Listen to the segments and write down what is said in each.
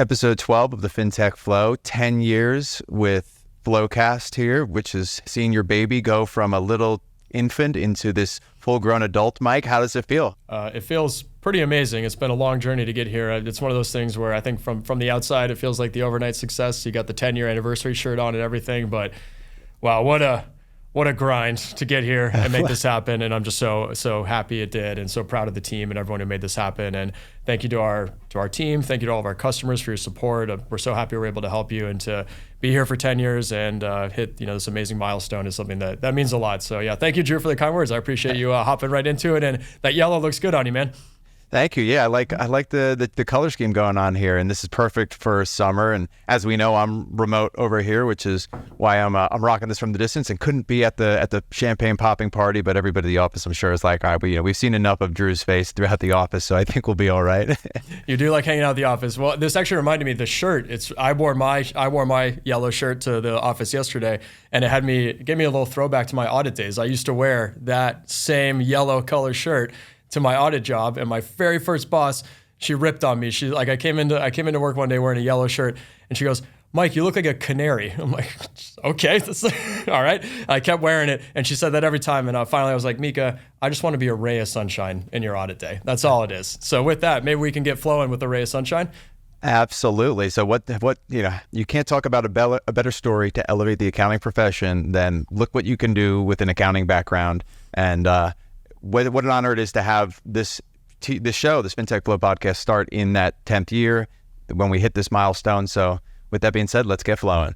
Episode 12 of the FinTech Flo, 10 years with FloQast here, which is seeing your baby go from a little infant into this full-grown adult. Mike, how does it feel? It feels pretty amazing. It's been a long journey to get here. It's one of those things where I think from the outside, it feels like the overnight success. You got the 10-year anniversary shirt on and everything, but wow, what a grind to get here and make this happen. And I'm just so happy it did, and so proud of the team and everyone who made this happen. And thank you to our team. Thank you to all of our customers for your support. We're so happy we're able to help you, and to be here for 10 years and hit this amazing milestone is something that means a lot. So yeah, thank you, Drew, for the kind words. I appreciate you hopping right into it, and that yellow looks good on you, man. Thank you. Yeah, I like the color scheme going on here, and this is perfect for summer. And as we know, I'm remote over here, which is why I'm rocking this from the distance, and couldn't be at the champagne popping party. But everybody in the office, I'm sure, is like, all right, we've seen enough of Drew's face throughout the office, so I think we'll be all right. You do like hanging out at the office. Well, this actually reminded me, the shirt. I wore my yellow shirt to the office yesterday, and it gave me a little throwback to my audit days. I used to wear that same yellow color shirt to my audit job, and my very first boss, she ripped on me. I came into work one day wearing a yellow shirt, and she goes, "Mike, you look like a canary." I'm like, okay, that's all right. I kept wearing it, and she said that every time. And finally, I was like, Mika, I just want to be a ray of sunshine in your audit day. That's all it is. So with that, maybe we can get flowing with a ray of sunshine. Absolutely. So what you can't talk about a better story to elevate the accounting profession than look what you can do with an accounting background. And what an honor it is to have this show, this FinTech Flo podcast, start in that 10th year when we hit this milestone. So with that being said, let's get flowing.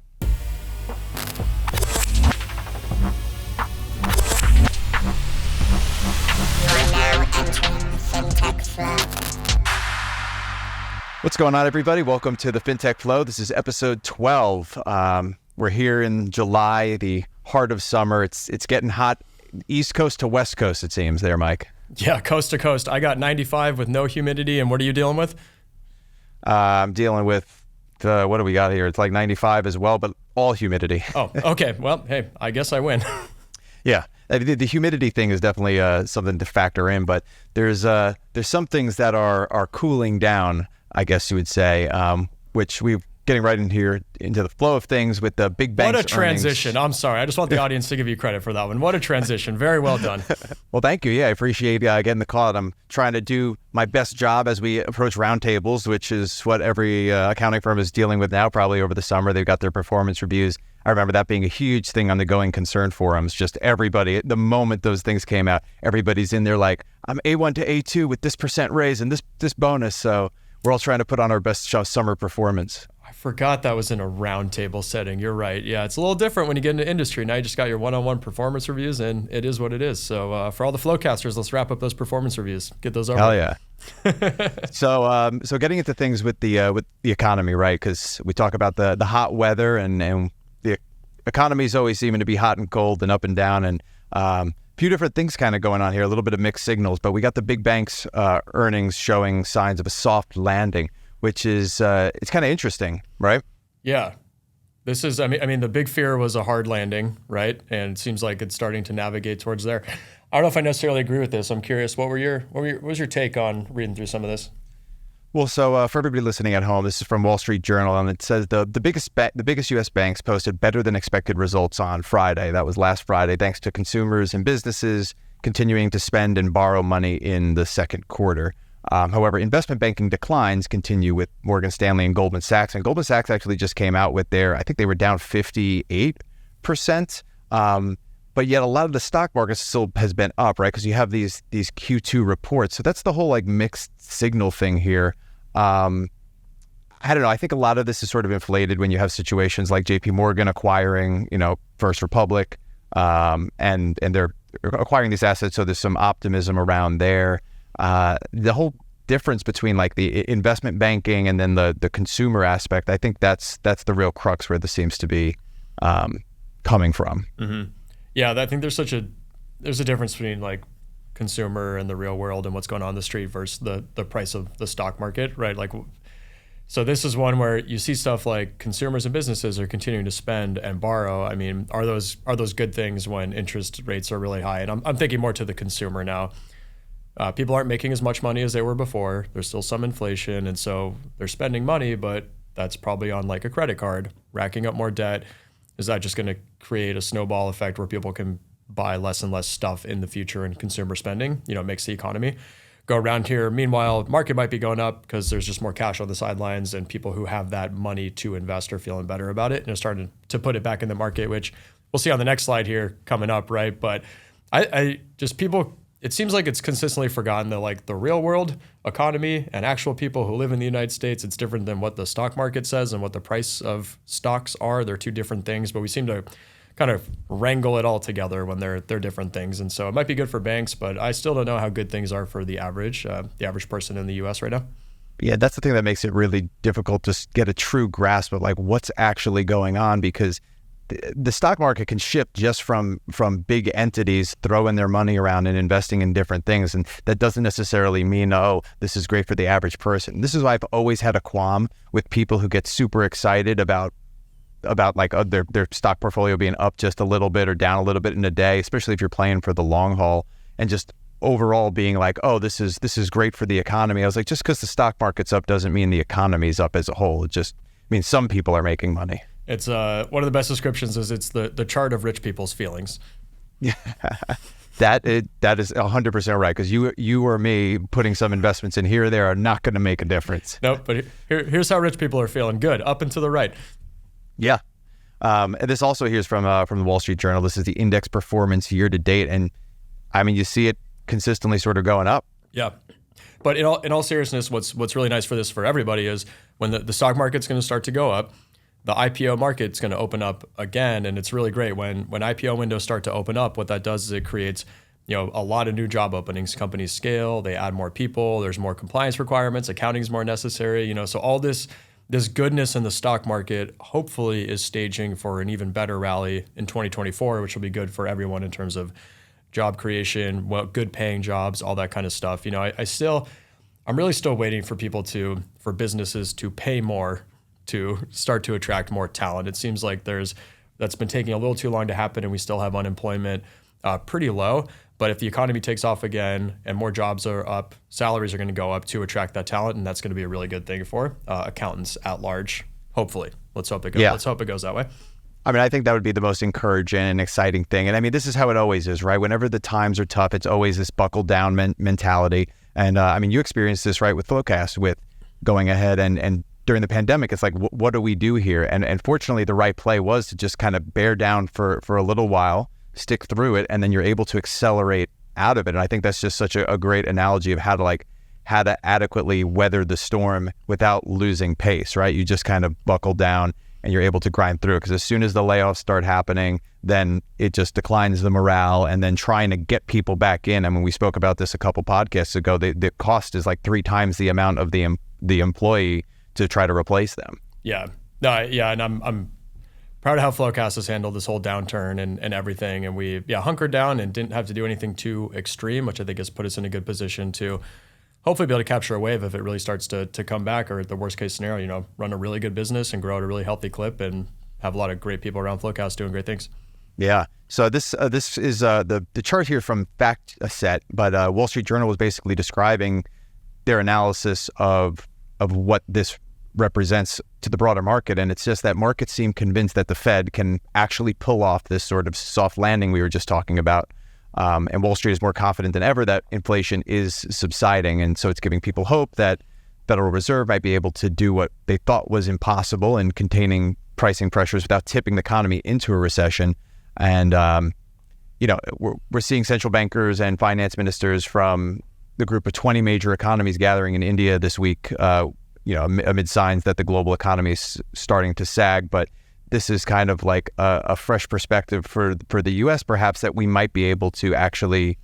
What's going on, everybody? Welcome to the FinTech Flo. This is episode 12. We're here in July, the heart of summer. It's getting hot. East Coast to West Coast, it seems there, Mike. Yeah, coast to coast. I got 95 with no humidity. And what are you dealing with? I'm dealing with, what do we got here? It's like 95 as well, but all humidity. Oh, okay. Well, hey, I guess I win. Yeah, the humidity thing is definitely something to factor in, but there's some things that are cooling down, I guess you would say, which we've getting right in here into the flow of things with the big banks. What a transition. Earnings. I'm sorry. I just want the audience to give you credit for that one. What a transition. Very well done. Well, thank you. Yeah, I appreciate getting the call. I'm trying to do my best job as we approach roundtables, which is what every accounting firm is dealing with now, probably over the summer. They've got their performance reviews. I remember that being a huge thing on the going concern forums. Just everybody, the moment those things came out, everybody's in there like, I'm A1 to A2 with this % raise and this bonus. So we're all trying to put on our best summer performance. I forgot that was in a roundtable setting. You're right. Yeah, it's a little different when you get into industry. Now you just got your one-on-one performance reviews, and it is what it is. So for all the FloQasters, let's wrap up those performance reviews. Get those over. Hell yeah. So getting into things with the economy, right? Because we talk about the hot weather, and the economy is always seeming to be hot and cold and up and down, and a few different things kind of going on here. A little bit of mixed signals, but we got the big banks' earnings showing signs of a soft landing, which is it's kind of interesting, right? Yeah. This is, I mean, the big fear was a hard landing, right? And it seems like it's starting to navigate towards there. I don't know if I necessarily agree with this. I'm curious, what was your take on reading through some of this? Well, so for everybody listening at home, this is from Wall Street Journal, and it says the biggest U.S. banks posted better than expected results on Friday. That was last Friday, thanks to consumers and businesses continuing to spend and borrow money in the second quarter. However, investment banking declines continue with Morgan Stanley and Goldman Sachs. And Goldman Sachs actually just came out with I think they were down 58%. But yet a lot of the stock market still has been up, right? Because you have these Q2 reports. So that's the whole like mixed signal thing here. I don't know. I think a lot of this is sort of inflated when you have situations like JP Morgan acquiring, First Republic, and they're acquiring these assets. So there's some optimism around there. The whole difference between like the investment banking and then the consumer aspect, I think that's the real crux where this seems to be coming from. Mm-hmm. Yeah, I think there's a difference between like consumer and the real world and what's going on the street versus the price of the stock market, right? Like, so this is one where you see stuff like consumers and businesses are continuing to spend and borrow. I mean, are those good things when interest rates are really high? And I'm thinking more to the consumer now. People aren't making as much money as they were before. There's still some inflation, and so they're spending money, but that's probably on like a credit card, racking up more debt. Is that just going to create a snowball effect where people can buy less and less stuff in the future and consumer spending, makes the economy go around here? Meanwhile, market might be going up because there's just more cash on the sidelines and people who have that money to invest are feeling better about it and are starting to put it back in the market, which we'll see on the next slide here coming up, right? But I just people, it seems like it's consistently forgotten that like the real world economy and actual people who live in the United States, it's different than what the stock market says and what the price of stocks are. They're two different things, but we seem to kind of wrangle it all together when they're different things. And so it might be good for banks, but I still don't know how good things are for the average person in the US right now. Yeah, that's the thing that makes it really difficult to get a true grasp of like what's actually going on, because the stock market can shift just from big entities throwing their money around and investing in different things. And that doesn't necessarily mean, oh, this is great for the average person. This is why I've always had a qualm with people who get super excited about like their stock portfolio being up just a little bit or down a little bit in a day, especially if you're playing for the long haul, and just overall being like, oh, this is great for the economy. I was like, just because the stock market's up doesn't mean the economy's up as a whole. It just means some people are making money. It's one of the best descriptions is it's the chart of rich people's feelings. Yeah, that is 100% right, because you or me putting some investments in here or there are not going to make a difference. Nope, but here's how rich people are feeling. Good, up and to the right. Yeah. And this also here's from the Wall Street Journal. This is the index performance year to date, and I mean you see it consistently sort of going up. Yeah. But in all seriousness, what's really nice for this for everybody is when the stock market's going to start to go up, the IPO market's going to open up again, and it's really great when IPO windows start to open up. What that does is it creates a lot of new job openings. Companies scale, they add more people, there's more compliance requirements, accounting's more necessary. So all this goodness in the stock market hopefully is staging for an even better rally in 2024, which will be good for everyone in terms of job creation, good paying jobs, all that kind of stuff. I'm really still waiting for for businesses to pay more to start to attract more talent. It seems like that's been taking a little too long to happen, and we still have unemployment pretty low. But if the economy takes off again and more jobs are up, salaries are going to go up to attract that talent, and that's going to be a really good thing for accountants at large. Hopefully, let's hope it goes. Yeah. Let's hope it goes that way. I mean, I think that would be the most encouraging and exciting thing. And I mean, this is how it always is, right? Whenever the times are tough, it's always this buckle down mentality. And I mean, you experienced this, right, with FloQast, with going ahead and during the pandemic, it's like, what do we do here? And fortunately, the right play was to just kind of bear down for a little while, stick through it, and then you're able to accelerate out of it. And I think that's just such a great analogy of how to adequately weather the storm without losing pace, right? You just kind of buckle down and you're able to grind through it, because as soon as the layoffs start happening, then it just declines the morale, and then trying to get people back in. I mean, we spoke about this a couple podcasts ago. The cost is like 3 times the amount of the employee to try to replace them. Yeah. No, yeah, and I'm proud of how FloQast has handled this whole downturn and everything. And we hunkered down and didn't have to do anything too extreme, which I think has put us in a good position to hopefully be able to capture a wave if it really starts to come back, or at the worst case scenario, run a really good business and grow at a really healthy clip and have a lot of great people around FloQast doing great things. Yeah. So this is the chart here from FactSet, but Wall Street Journal was basically describing their analysis of what this represents to the broader market. And it's just that markets seem convinced that the Fed can actually pull off this sort of soft landing we were just talking about. And Wall Street is more confident than ever that inflation is subsiding. And so it's giving people hope that Federal Reserve might be able to do what they thought was impossible in containing pricing pressures without tipping the economy into a recession. And, we're seeing central bankers and finance ministers from the group of 20 major economies gathering in India this week, amid signs that the global economy is starting to sag. But this is kind of like a fresh perspective for the U.S., perhaps, that we might be able to actually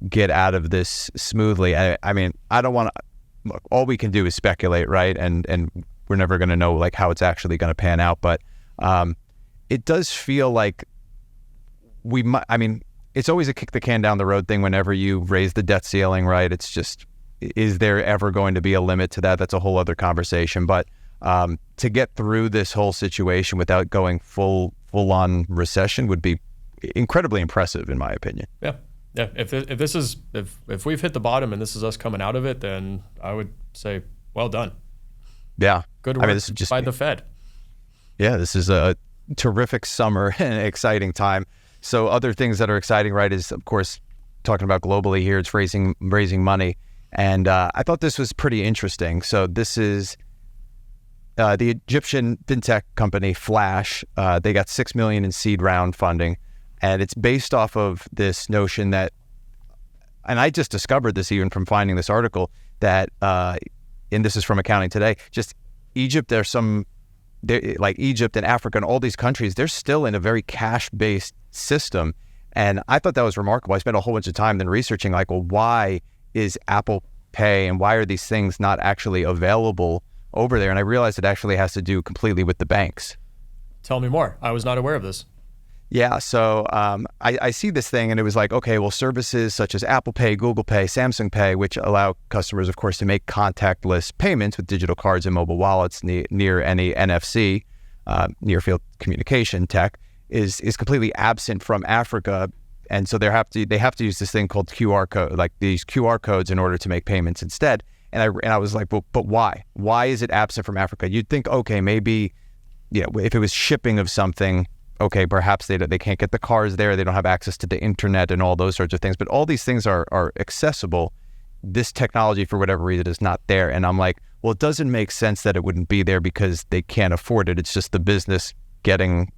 get out of this smoothly. I mean, I don't want to, look, all we can do is speculate, right? And we're never going to know like how it's actually going to pan out. But it does feel like we might, I mean, it's always a kick the can down the road thing whenever you raise the debt ceiling, right? It's just, is there ever going to be a limit to that? That's a whole other conversation. But to get through this whole situation without going full on recession would be incredibly impressive, in my opinion. Yeah. If we've hit the bottom and this is us coming out of it, then I would say, well done. Yeah. Good work This is just by the Fed. Yeah, this is a terrific summer and an exciting time. So other things that are exciting, right, is of course talking about globally here. It's raising money, and I thought this was pretty interesting. So this is the Egyptian fintech company Flash. They got $6 million in seed round funding, and it's based off of this notion that, and I just discovered this even from finding this article, that, and this is from Accounting Today, just Egypt, like Egypt and Africa and all these countries, they're still in a very cash-based system. And I thought that was remarkable. I spent a whole bunch of time then researching, like, well, why is Apple Pay and why are these things not actually available over there? And I realized it actually has to do completely with the banks. Tell me more. I was not aware of this. Yeah, so I see this thing and it was like, okay, well, services such as Apple Pay, Google Pay, Samsung Pay, which allow customers, of course, to make contactless payments with digital cards and mobile wallets near any NFC, near field communication tech, is completely absent from Africa. And so they have to use this thing called QR code, like these QR codes, in order to make payments instead. And I was like, well, but why? Why is it absent from Africa? You'd think, okay, maybe, if it was shipping of something, okay, perhaps they can't get the cars there, they don't have access to the internet and all those sorts of things. But all these things are accessible. This technology, for whatever reason, is not there. And I'm like, well, it doesn't make sense that it wouldn't be there because they can't afford it. It's just the business getting,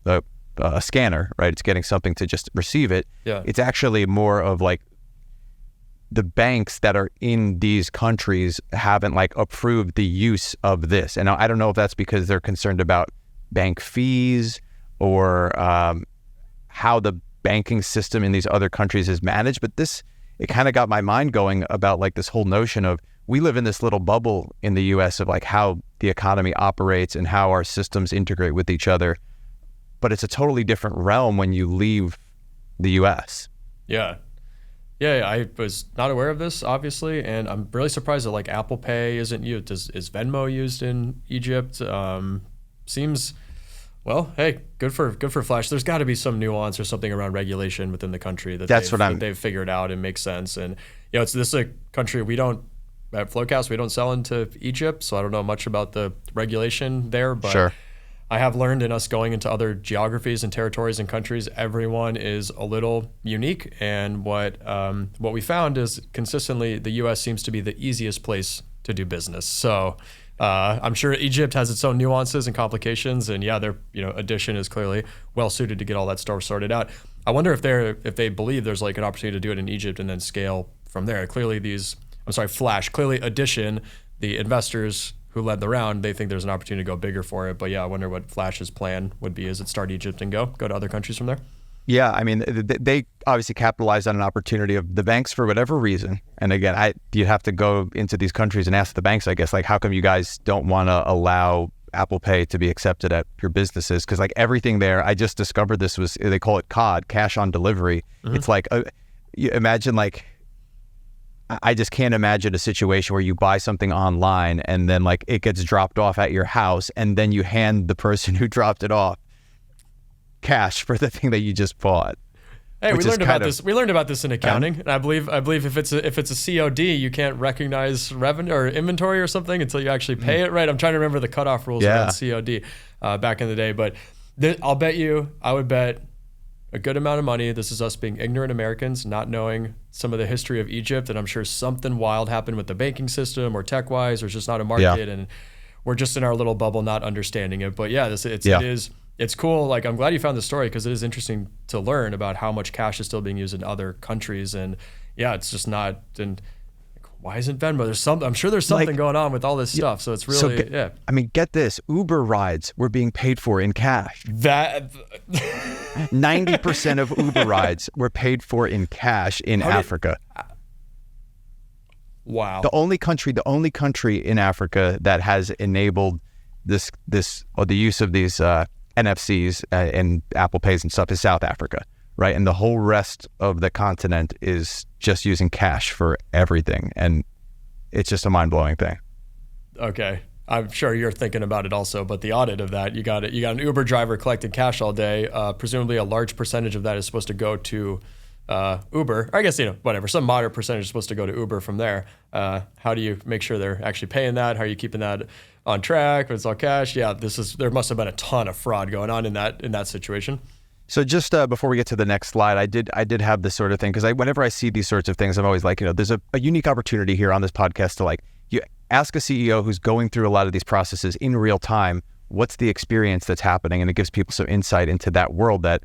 a scanner, right? It's getting something to just receive it. Yeah. It's actually more of like the banks that are in these countries haven't like approved the use of this. And I don't know if that's because they're concerned about bank fees or how the banking system in these other countries is managed. But it kind of got my mind going about like this whole notion of, we live in this little bubble in the US of like how the economy operates and how our systems integrate with each other. But it's a totally different realm when you leave the US. Yeah. Yeah, I was not aware of this, obviously, and I'm really surprised that like Apple Pay isn't used. Is Venmo used in Egypt? Seems, well, hey, good for Flash. There's got to be some nuance or something around regulation within the country that they've figured out and makes sense. And this is a country at FloQast we don't sell into Egypt, so I don't know much about the regulation there. But sure. I have learned in us going into other geographies and territories and countries, everyone is a little unique. And what we found is consistently the U.S. seems to be the easiest place to do business. So I'm sure Egypt has its own nuances and complications, and their addition is clearly well suited to get all that stuff sorted out. I wonder if they believe there's like an opportunity to do it in Egypt and then scale from there. Clearly Flash, Addition, the investors who led the round, they think there's an opportunity to go bigger for it. But I wonder what Flash's plan would be. Is it start Egypt and go to other countries from there? Yeah, I mean, they obviously capitalized on an opportunity of the banks for whatever reason. And again, you'd have to go into these countries and ask the banks, I guess, like, how come you guys don't want to allow Apple Pay to be accepted at your businesses? Because like everything there, I just discovered this was, they call it COD, cash on delivery. Mm-hmm. It's like, you imagine like, I just can't imagine a situation where you buy something online and then like it gets dropped off at your house and then you hand the person who dropped it off cash for the thing that you just bought. Hey, we learned about this. We learned about this in accounting. And I believe if it's a COD, you can't recognize revenue or inventory or something until you actually pay it. Right? I'm trying to remember the cutoff rules around COD back in the day. But I would bet a good amount of money. This is us being ignorant Americans, not knowing some of the history of Egypt, and I'm sure something wild happened with the banking system or tech-wise, or it's just not a market, and we're just in our little bubble, not understanding it. But it's cool. Like, I'm glad you found this story because it is interesting to learn about how much cash is still being used in other countries, and it's just not. And why isn't Venmo? I'm sure there's something going on with all this stuff. So it's really I mean, get this: Uber rides were being paid for in cash. 90% of Uber rides were paid for in cash in Africa. Wow. The only country in Africa that has enabled this or the use of these NFCs and Apple Pays and stuff is South Africa, right? And the whole rest of the continent is just using cash for everything, and it's just a mind-blowing thing. Okay. I'm sure you're thinking about it also, but the audit of that, you got an Uber driver collecting cash all day. Presumably a large percentage of that is supposed to go to Uber. Or I guess, whatever, some moderate percentage is supposed to go to Uber from there. How do you make sure they're actually paying that? How are you keeping that on track? It's all cash. Yeah, there must have been a ton of fraud going on in that situation. So just before we get to the next slide, I did have this sort of thing, because whenever I see these sorts of things, I'm always like, there's a unique opportunity here on this podcast to you ask a CEO who's going through a lot of these processes in real time, what's the experience that's happening? And it gives people some insight into that world that,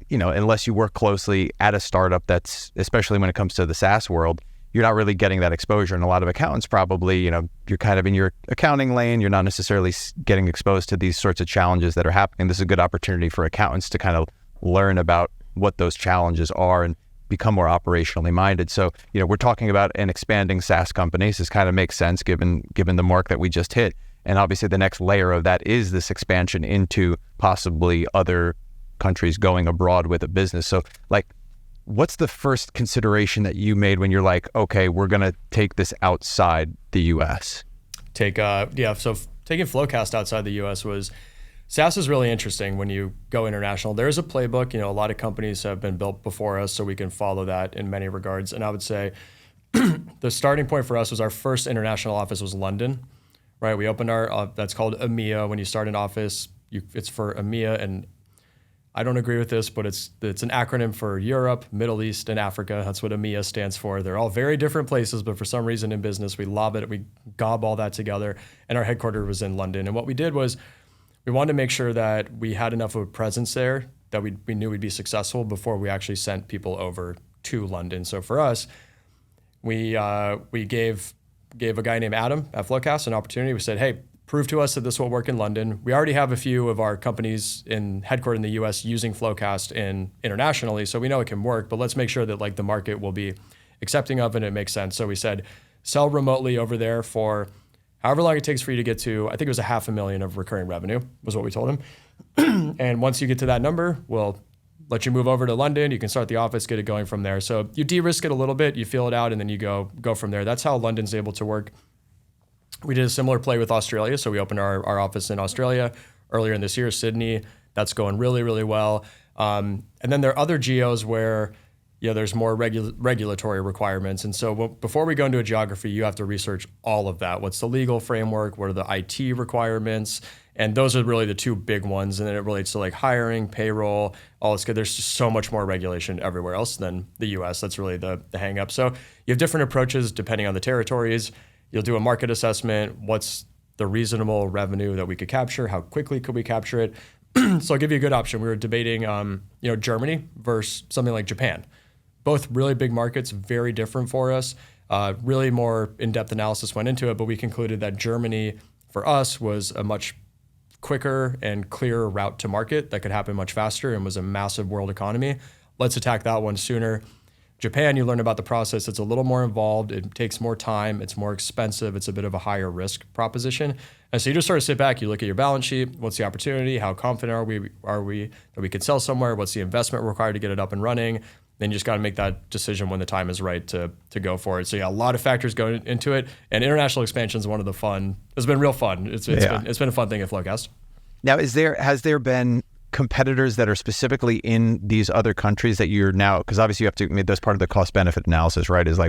unless you work closely at a startup, that's, especially when it comes to the SaaS world, you're not really getting that exposure. And a lot of accountants probably, you're kind of in your accounting lane. You're not necessarily getting exposed to these sorts of challenges that are happening. This is a good opportunity for accountants to kind of learn about what those challenges are and become more operationally minded. So, we're talking about an expanding SaaS company. So this kind of makes sense given the mark that we just hit. And obviously the next layer of that is this expansion into possibly other countries, going abroad with a business. So what's the first consideration that you made when you're like, okay, we're going to take this outside the US? So taking FloQast outside the US SaaS is really interesting when you go international. There is a playbook. A lot of companies have been built before us, so we can follow that in many regards. And I would say the starting point for us was our first international office was London, right? We opened that's called EMEA. When you start an office, it's for EMEA, and I don't agree with this, but it's an acronym for Europe, Middle East, and Africa. That's what EMEA stands for. They're all very different places, but for some reason in business, we gob all that together, and our headquarters was in London. And what we did was we wanted to make sure that we had enough of a presence there that we knew we'd be successful before we actually sent people over to London. So for us, we gave a guy named Adam at FloQast an opportunity. We said, hey, prove to us that this will work in London. We already have a few of our companies headquartered in the US using FloQast internationally, so we know it can work, but let's make sure that the market will be accepting of it and it makes sense. So we said, sell remotely over there for however long it takes for you to get to, I think it was $500,000 of recurring revenue was what we told him. And once you get to that number, we'll let you move over to London. You can start the office, get it going from there. So you de-risk it a little bit, you feel it out, and then you go from there. That's how London's able to work. We did a similar play with Australia. So we opened our office in Australia earlier in this year, Sydney. That's going really, really well. And then there are other geos where there's more regulatory requirements. And so before we go into a geography, you have to research all of that. What's the legal framework? What are the IT requirements? And those are really the two big ones. And then it relates to hiring, payroll, all this good. There's just so much more regulation everywhere else than the US. That's really the hang up. So you have different approaches depending on the territories. You'll do a market assessment. What's the reasonable revenue that we could capture? How quickly could we capture it? So I'll give you a good option. We were debating, Germany versus something like Japan. Both really big markets, very different for us. Really more in-depth analysis went into it, but we concluded that Germany, for us, was a much quicker and clearer route to market that could happen much faster and was a massive world economy. Let's attack that one sooner. Japan, you learn about the process. It's a little more involved. It takes more time. It's more expensive. It's a bit of a higher risk proposition. And so you just sort of sit back, you look at your balance sheet. What's the opportunity? How confident are we that we could sell somewhere? What's the investment required to get it up and running? Then you just got to make that decision when the time is right to go for it. So a lot of factors go into it. And international expansion is one of the fun. It's been real fun. It's been a fun thing at FloQast. Now, has there been competitors that are specifically in these other countries that you're now, because obviously you have to, that's part of the cost benefit analysis, right? Is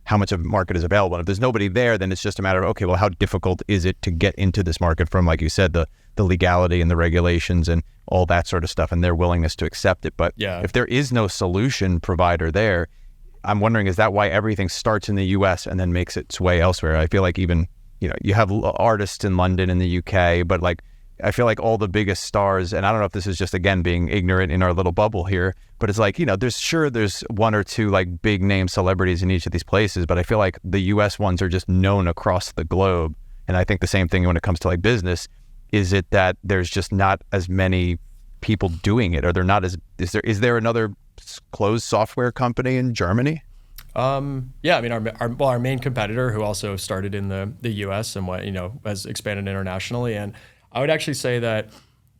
how much of a market is available. And if there's nobody there, then it's just a matter of, okay, well, how difficult is it to get into this market from, like you said, the legality and the regulations and all that sort of stuff and their willingness to accept it. But if there is no solution provider there, I'm wondering, is that why everything starts in the US and then makes its way elsewhere? I feel like even, you have artists in London and the UK, but I feel like all the biggest stars, and I don't know if this is just, again, being ignorant in our little bubble here, but it's there's one or two big name celebrities in each of these places, but I feel like the US ones are just known across the globe. And I think the same thing when it comes to business. Is it that there's just not as many people doing it? Or is there another closed software company in Germany? Our main competitor, who also started in the US and has expanded internationally. And I would actually say that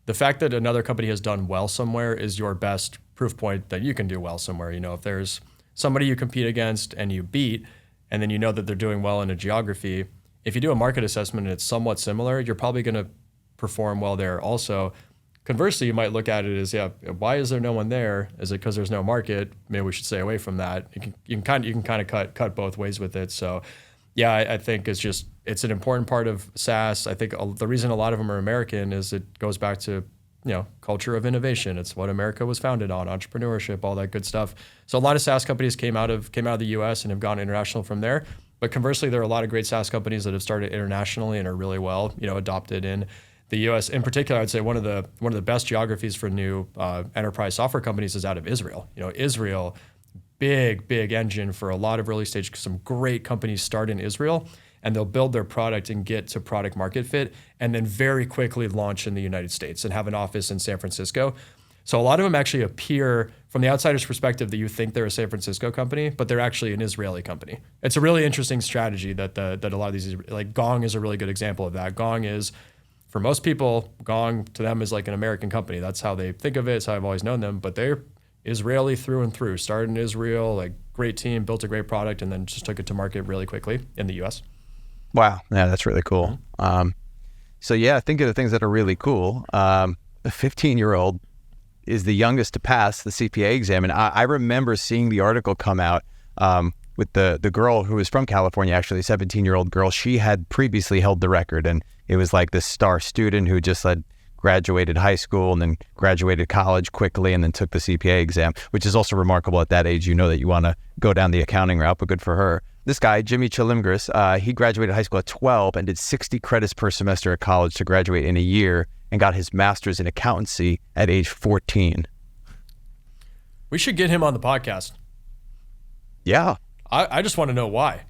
the fact that another company has done well somewhere is your best proof point that you can do well somewhere. If there's somebody you compete against and you beat, and then you know that they're doing well in a geography, if you do a market assessment and it's somewhat similar, you're probably going to perform well there also, conversely, you might look at it as, why is there no one there? Is it because there's no market? Maybe we should stay away from that. You can kind of cut both ways with it. So yeah, I think it's an important part of SaaS. I think the reason a lot of them are American is it goes back to, culture of innovation. It's what America was founded on, entrepreneurship, all that good stuff. So a lot of SaaS companies came out of the US and have gone international from there. But conversely, there are a lot of great SaaS companies that have started internationally and are really well, adopted in the US. In particular, I'd say one of the best geographies for new enterprise software companies is out of Israel. Israel, big engine for a lot of early stage. Some great companies start in Israel, and they'll build their product and get to product market fit, and then very quickly launch in the United States and have an office in San Francisco. So a lot of them actually appear, from the outsider's perspective, that you think they're a San Francisco company, but they're actually an Israeli company. It's a really interesting strategy that a lot of these, like Gong is a really good example of that. Gong is, for most people, Gong to them is like an American company. That's how they think of it. It's how I've always known them, but they're Israeli through and through. Started in Israel, like great team, built a great product, and then just took it to market really quickly in the US. Wow. Yeah, that's really cool. So yeah, think of the things that are really cool. A 15-year-old is the youngest to pass the CPA exam. And I remember seeing the article come out with the girl who was from California, actually, a 17-year-old girl. She had previously held the record, and it was like this star student who just graduated high school and then graduated college quickly and then took the CPA exam, which is also remarkable at that age. That you want to go down the accounting route, but good for her. This guy, Jimmy Chilimgras, he graduated high school at 12 and did 60 credits per semester at college to graduate in a year, and got his master's in accountancy at age 14. We should get him on the podcast. Yeah. I just want to know why.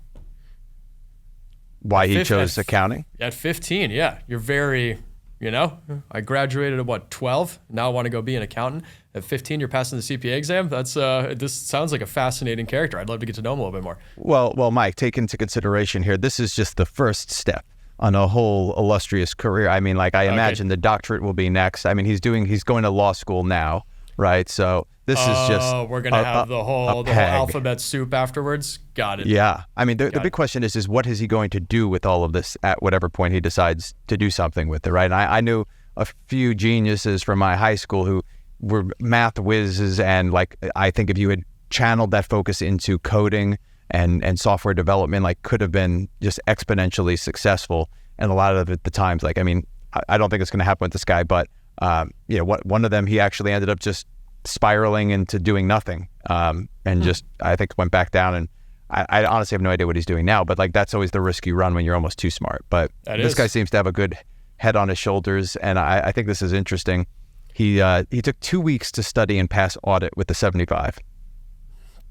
Why he chose accounting? At 15, yeah. You're very, I graduated at 12? Now I want to go be an accountant. At 15, you're passing the CPA exam? This sounds like a fascinating character. I'd love to get to know him a little bit more. Well, Mike, take into consideration here, this is just the first step on a whole illustrious career. I mean, I imagine the doctorate will be next. I mean, he's going to law school now, right? So this is just we're going to have the whole alphabet soup afterwards. Got it. Yeah. I mean, the big question is what is he going to do with all of this at whatever point he decides to do something with it, right? And I knew a few geniuses from my high school who were math whizzes, and I think if you had channeled that focus into coding and software development, could have been just exponentially successful. And a lot of it, the times, I don't think it's going to happen with this guy, but one of them, he actually ended up just spiraling into doing nothing, and just I think went back down. And I honestly have no idea what he's doing now, but that's always the risk you run when you're almost too smart. But this guy seems to have a good head on his shoulders, and I think this is interesting. He took 2 weeks to study and pass audit with the 75.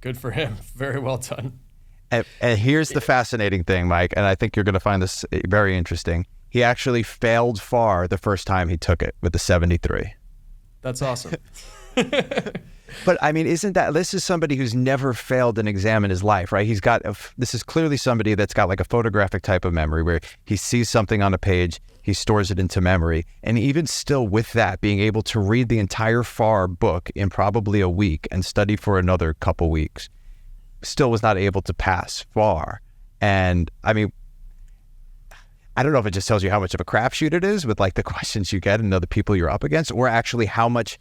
Good for him. Very well done. And here's the fascinating thing, Mike, and I think you're going to find this very interesting. He actually failed FAR the first time he took it with the 73. That's awesome. But I mean, this is somebody who's never failed an exam in his life, right? This is clearly somebody that's got a photographic type of memory where he sees something on a page, he stores it into memory. And even still with that, being able to read the entire FAR book in probably a week and study for another couple weeks, still was not able to pass FAR. And I mean, I don't know if it just tells you how much of a crapshoot it is with the questions you get and the people you're up against, or actually how much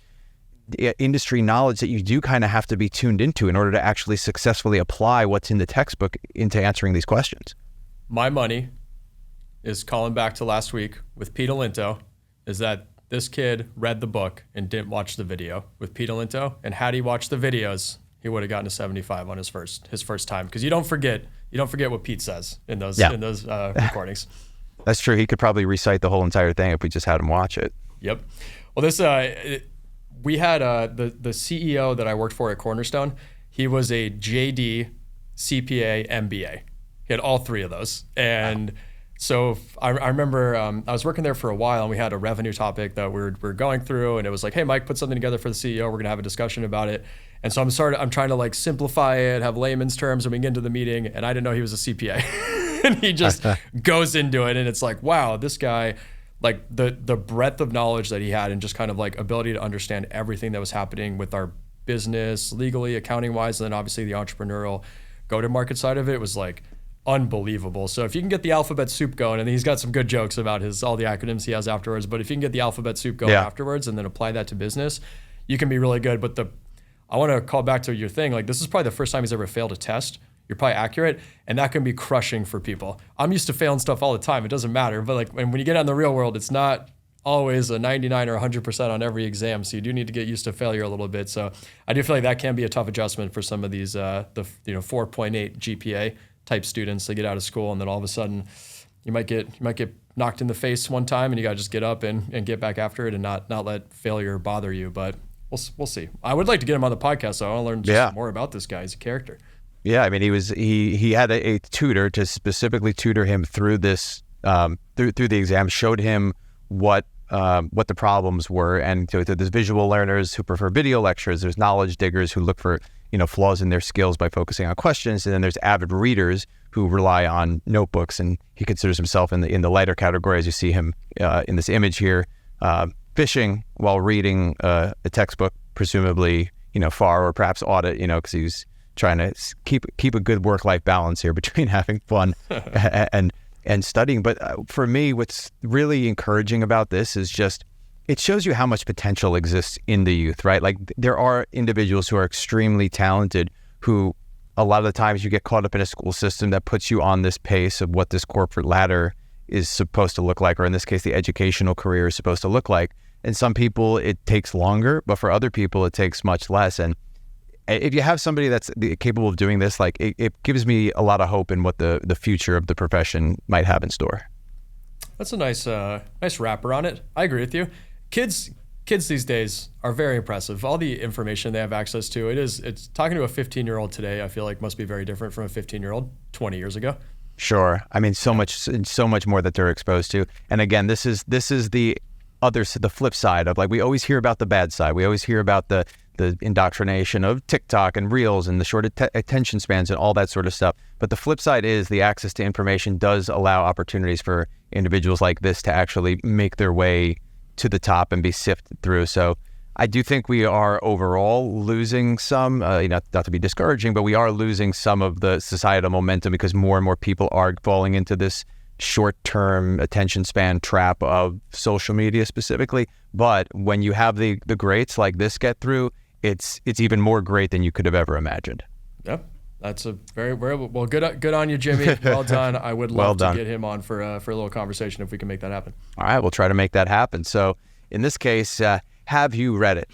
industry knowledge that you do kind of have to be tuned into in order to actually successfully apply what's in the textbook into answering these questions. My money is calling back to last week with Pete Alinto, is that this kid read the book and didn't watch the video with Pete Alinto. And had he watched the videos, he would have gotten a 75 on his first time. Because you don't forget what Pete says in those recordings. That's true. He could probably recite the whole entire thing if we just had him watch it. Yep. Well, we had the CEO that I worked for at Cornerstone. He was a JD, CPA, MBA. He had all three of those. And so I remember I was working there for a while, and we had a revenue topic that we were going through, and it was hey, Mike, put something together for the CEO. We're going to have a discussion about it. And so I'm trying to simplify it, have layman's terms, and we get into the meeting, and I didn't know he was a CPA. And he just goes into it, and it's wow, this guy, the breadth of knowledge that he had, and just kind of ability to understand everything that was happening with our business, legally, accounting wise, and then obviously the entrepreneurial go-to-market side of it was unbelievable. So if you can get the alphabet soup going, and he's got some good jokes about all the acronyms he has afterwards, but if you can get the alphabet soup going afterwards and then apply that to business, you can be really good. But I want to call back to your thing. Like, this is probably the first time he's ever failed a test. You're probably accurate, and that can be crushing for people. I'm used to failing stuff all the time. It doesn't matter. But like when you get out in the real world, it's not always a 99 or 100% on every exam. So you do need to get used to failure a little bit. So I do feel like that can be a tough adjustment for some of these, the 4.8 GPA type students. They get out of school, and then all of a sudden you might get knocked in the face one time, and you got to just get up and get back after it and not let failure bother you. But we'll see. I would like to get him on the podcast, so I want to learn just more about this guy as a character. Yeah, I mean, he had a tutor to specifically tutor him through this through the exam, showed him what the problems were, and so there's visual learners who prefer video lectures. There's knowledge diggers who look for flaws in their skills by focusing on questions, and then there's avid readers who rely on notebooks. And he considers himself in the lighter category, as you see him in this image here, fishing while reading a textbook, presumably FAR or perhaps audit, because he was trying to keep a good work-life balance here between having fun and studying. But for me, what's really encouraging about this is just it shows you how much potential exists in the youth, right? Like, there are individuals who are extremely talented who a lot of the times you get caught up in a school system that puts you on this pace of what this corporate ladder is supposed to look like, or in this case, the educational career is supposed to look like. And some people, it takes longer, but for other people, it takes much less. And if you have somebody that's capable of doing this, like it gives me a lot of hope in what the future of the profession might have in store. That's a nice wrapper on it. I agree with you. Kids these days are very impressive. All the information they have access to, it's talking to a 15-year-old today, I feel like must be very different from a 15-year-old 20 years ago. Sure. I mean, so much more that they're exposed to. And again, this is the flip side of, like, we always hear about the bad side. We always hear about the indoctrination of TikTok and Reels and the short attention spans and all that sort of stuff. But the flip side is the access to information does allow opportunities for individuals like this to actually make their way to the top and be sifted through. So I do think we are overall losing some, not to be discouraging, but we are losing some of the societal momentum because more and more people are falling into this short-term attention span trap of social media specifically. But when you have the greats like this get through, it's even more great than you could have ever imagined. Yep. That's a very well. Good on you, Jimmy. Well done. I would love to get him on for a little conversation if we can make that happen. All right, we'll try to make that happen. So in this case, have you read it?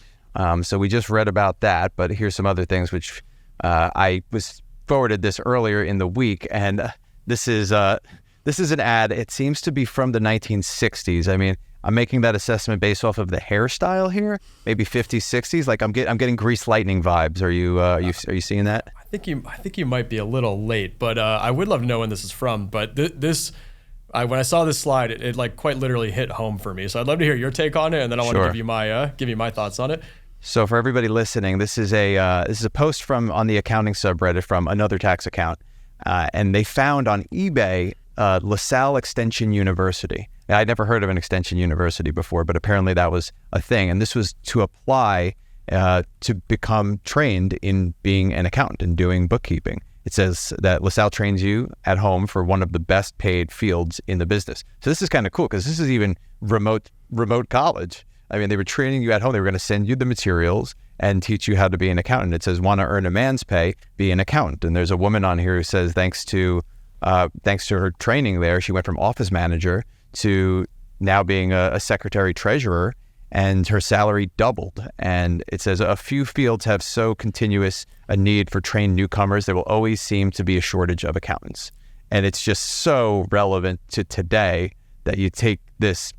So we just read about that, but here's some other things which I was forwarded this earlier in the week, and this is an ad. It seems to be from the 1960s. I mean, I'm making that assessment based off of the hairstyle here, maybe 50s, 60s. Like I'm getting Grease Lightning vibes. Are you seeing that? I think you might be a little late, but I would love to know when this is from. But when I saw this slide, it like quite literally hit home for me. So I'd love to hear your take on it, and then I want to give you my thoughts on it. So for everybody listening, this is a post on the accounting subreddit from Another Tax Account, and they found on eBay LaSalle Extension University. Now, I'd never heard of an extension university before, but apparently that was a thing. And this was to apply to become trained in being an accountant and doing bookkeeping. It says that LaSalle trains you at home for one of the best paid fields in the business. So this is kind of cool because this is even remote college. I mean, they were training you at home. They were going to send you the materials and teach you how to be an accountant. It says, want to earn a man's pay, be an accountant. And there's a woman on here who says, thanks to her training there, she went from office manager to now being a secretary treasurer, and her salary doubled. And it says a few fields have so continuous a need for trained newcomers, there will always seem to be a shortage of accountants. And it's just so relevant to today that you take this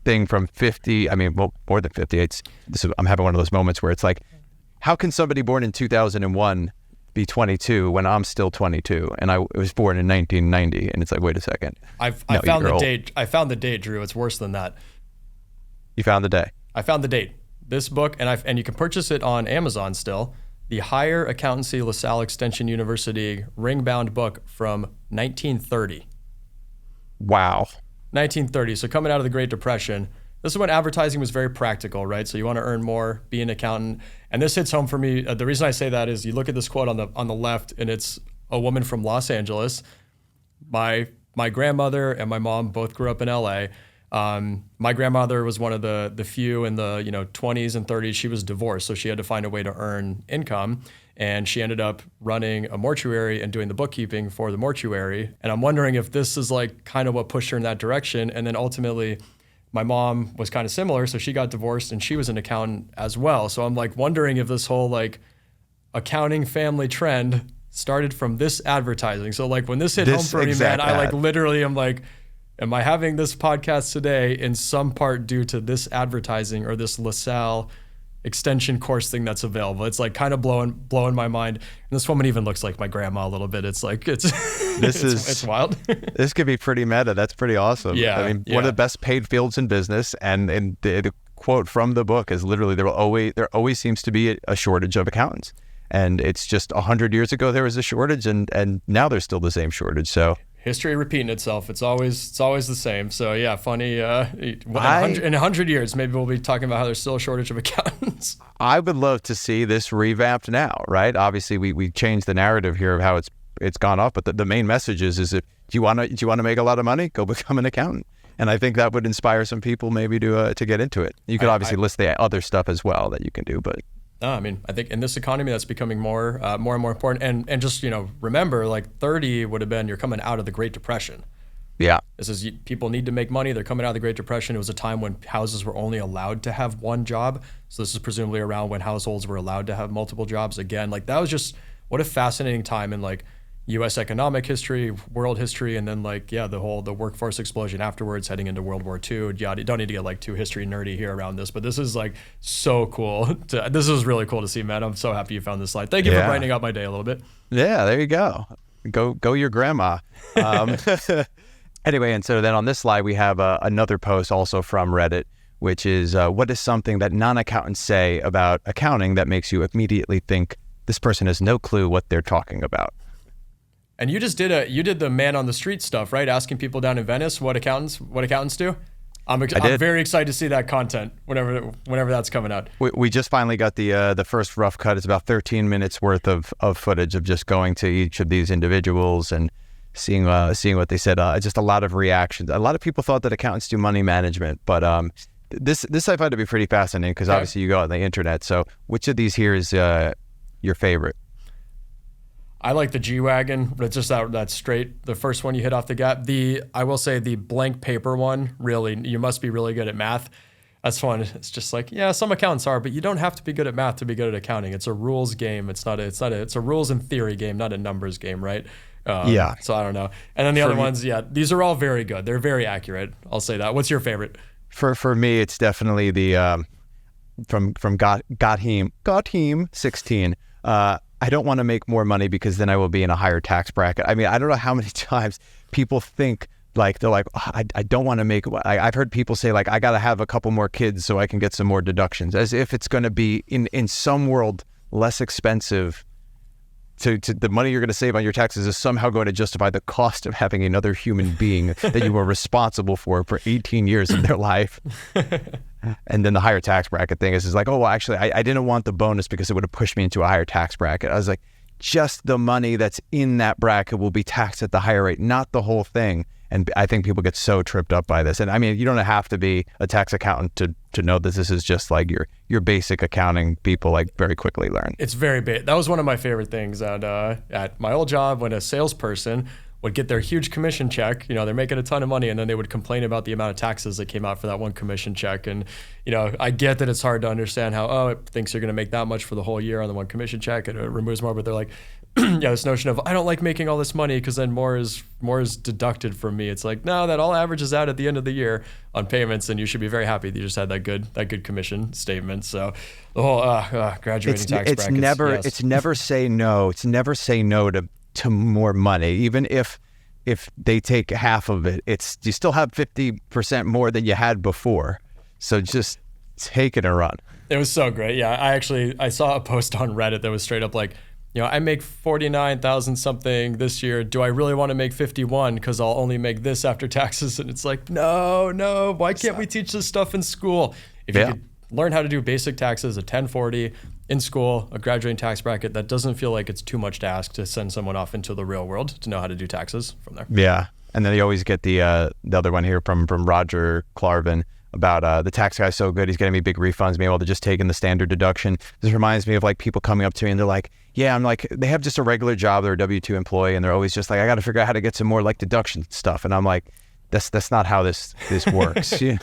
thing from 50, more than 50. I'm having one of those moments where it's like, how can somebody born in 2001 be 22 when I'm still 22 and I was born in 1990? And it's like, wait a second. I found the date, Drew. It's worse than that. You found the day? I found the date. This book, and you can purchase it on Amazon still. The Higher Accountancy LaSalle Extension University ring-bound book from 1930. Wow. 1930. So coming out of the Great Depression, this is when advertising was very practical, right? So you want to earn more, be an accountant. And this hits home for me. The reason I say that is you look at this quote on the left, and it's a woman from Los Angeles my grandmother and my mom both grew up in LA. My grandmother was one of the few in the 20s and 30s. She was divorced, so she had to find a way to earn income, and she ended up running a mortuary and doing the bookkeeping for the mortuary. And I'm wondering if this is like kind of what pushed her in that direction. And then ultimately, my mom was kind of similar, so she got divorced and she was an accountant as well. So I'm like wondering if this whole like accounting family trend started from this advertising. So like when this hit home for me, man, I like literally am like, am I having this podcast today in some part due to this advertising or this LaSalle extension course thing that's available? It's like kind of blowing my mind. And this woman even looks like my grandma a little bit. It's like, it's wild. This could be pretty meta. That's pretty awesome. Yeah. I mean, one of the best paid fields in business. And the quote from the book is literally, there always seems to be a shortage of accountants. And it's just 100 years ago, there was a shortage and now there's still the same shortage. So history repeating itself. It's always the same. So yeah, funny. In 100 years, maybe we'll be talking about how there's still a shortage of accountants. I would love to see this revamped now, right? Obviously, we changed the narrative here of how it's gone up, but the main message is if do you want to make a lot of money, go become an accountant. And I think that would inspire some people maybe to get into it. You could obviously list the other stuff as well that you can do, but. No, I mean, I think in this economy, that's becoming more and more important. And just, remember, like 30 would have been, you're coming out of the Great Depression. Yeah. This is, people need to make money. They're coming out of the Great Depression. It was a time when houses were only allowed to have one job. So this is presumably around when households were allowed to have multiple jobs. Again, like that was just, what a fascinating time in like U.S. economic history, world history, and then like, yeah, the workforce explosion afterwards, heading into World War II. Yeah, you don't need to get like too history nerdy here around this, but this is like so cool. This is really cool to see, man. I'm so happy you found this slide. Thank you for brightening up my day a little bit. Yeah, there you go. Go your grandma. Anyway, and so then on this slide, we have another post also from Reddit, which is what is something that non-accountants say about accounting that makes you immediately think this person has no clue what they're talking about? And you just did the man on the street stuff, right? Asking people down in Venice what accountants do. I'm very excited to see that content whenever that's coming out. We just finally got the first rough cut. It's about 13 minutes worth of footage of just going to each of these individuals and seeing what they said. Just a lot of reactions. A lot of people thought that accountants do money management, but this I find to be pretty fascinating because obviously you go on the internet. So which of these here is your favorite? I like the G-Wagon. It's just that straight, the first one you hit off the gap. I will say the blank paper one, really, you must be really good at math. That's fun. It's just like, yeah, some accountants are, but you don't have to be good at math to be good at accounting. It's a rules game. It's a rules and theory game, not a numbers game, right? Yeah. So I don't know. And then the other ones, these are all very good. They're very accurate. I'll say that. What's your favorite? For me, it's definitely the from Got him 16. I don't want to make more money because then I will be in a higher tax bracket. I mean, I don't know how many times people think like, they're like, oh, I don't want to make, I've heard people say like, I got to have a couple more kids so I can get some more deductions, as if it's going to be in some world less expensive to the money you're going to save on your taxes is somehow going to justify the cost of having another human being that you were responsible for 18 years of their life. And then the higher tax bracket thing is like, oh, well, actually, I didn't want the bonus because it would have pushed me into a higher tax bracket. I was like, just the money that's in that bracket will be taxed at the higher rate, not the whole thing. And I think people get so tripped up by this. And I mean, you don't have to be a tax accountant to know that this is just like your basic accounting people like very quickly learn. It's very big. That was one of my favorite things at my old job when a salesperson would get their huge commission check. They're making a ton of money, and then they would complain about the amount of taxes that came out for that one commission check. And, I get that it's hard to understand how, it thinks you're going to make that much for the whole year on the one commission check, and it removes more, but they're like, this notion of, I don't like making all this money because then more is deducted from me. It's like, no, that all averages out at the end of the year on payments, and you should be very happy that you just had that good commission statement. So the whole graduating tax brackets. It's never say no. It's never say no to more money, even if they take half of it. You still have 50% more than you had before. So just take it and run. It was so great. Yeah, I saw a post on Reddit that was straight up like, I make 49,000 something this year. Do I really want to make 51 because I'll only make this after taxes? And it's like, no. Why can't we teach this stuff in school? If you could learn how to do basic taxes, a 1040, in school, a graduating tax bracket, that doesn't feel like it's too much to ask to send someone off into the real world to know how to do taxes from there. Yeah. And then you always get the other one here from Roger Clarvin about the tax guy's so good, he's getting me big refunds, being able to just take in the standard deduction. This reminds me of like people coming up to me and they're like, yeah, I'm like, they have just a regular job, they're a W-2 employee, and they're always just like, I got to figure out how to get some more like deduction stuff. And I'm like, that's not how this works. Yeah.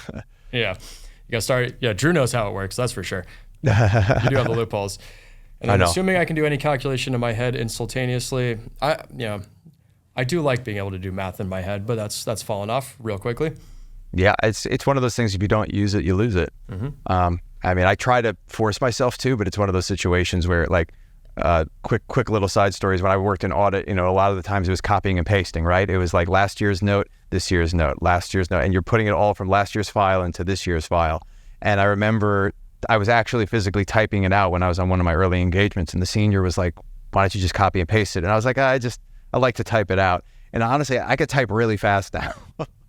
Yeah. You got to start. Yeah. Drew knows how it works. That's for sure. You do have the loopholes. And then assuming I can do any calculation in my head instantaneously, I do like being able to do math in my head, but that's fallen off real quickly. Yeah, it's one of those things, if you don't use it, you lose it. Mm-hmm. I mean, I try to force myself to, but it's one of those situations where like quick little side stories. When I worked in audit, a lot of the times it was copying and pasting, right? It was like last year's note, this year's note, last year's note, and you're putting it all from last year's file into this year's file. And I remember I was actually physically typing it out when I was on one of my early engagements, and the senior was like, why don't you just copy and paste it? And I was like, I like to type it out. And honestly, I could type really fast now.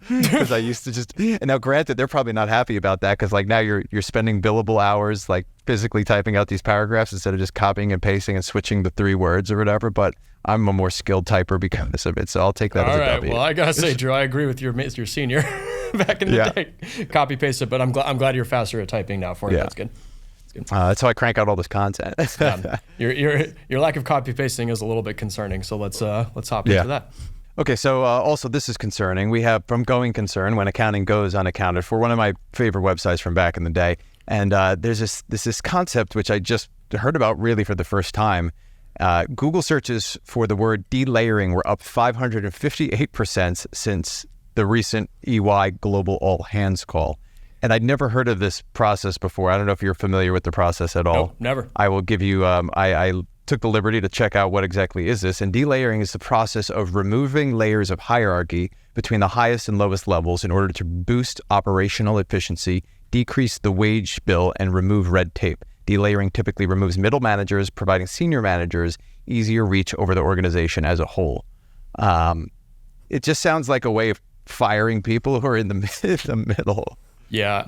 Because I used to just, and now granted, they're probably not happy about that, because like now you're spending billable hours like physically typing out these paragraphs instead of just copying and pasting and switching the 3 words or whatever. But I'm a more skilled typer because of it, so I'll take that as a W. Well, I gotta say, Drew, I agree with your senior back in the day. Copy paste it, but I'm glad you're faster at typing now for you. That's good. That's how I crank out all this content. Your lack of copy pasting is a little bit concerning, so let's hop into that. Okay, so also this is concerning. We have From Going Concern, When Accounting Goes Unaccounted For, one of my favorite websites from back in the day. And there's this concept which I just heard about really for the first time. Google searches for the word delayering were up 558% since the recent EY Global All Hands call. And I'd never heard of this process before. I don't know if you're familiar with the process at all. Nope, never. I will give you, I took the liberty to check out what exactly is this. And delayering is the process of removing layers of hierarchy between the highest and lowest levels in order to boost operational efficiency, decrease the wage bill, and remove red tape. Delayering typically removes middle managers, providing senior managers easier reach over the organization as a whole. It just sounds like a way of firing people who are in the middle. Yeah,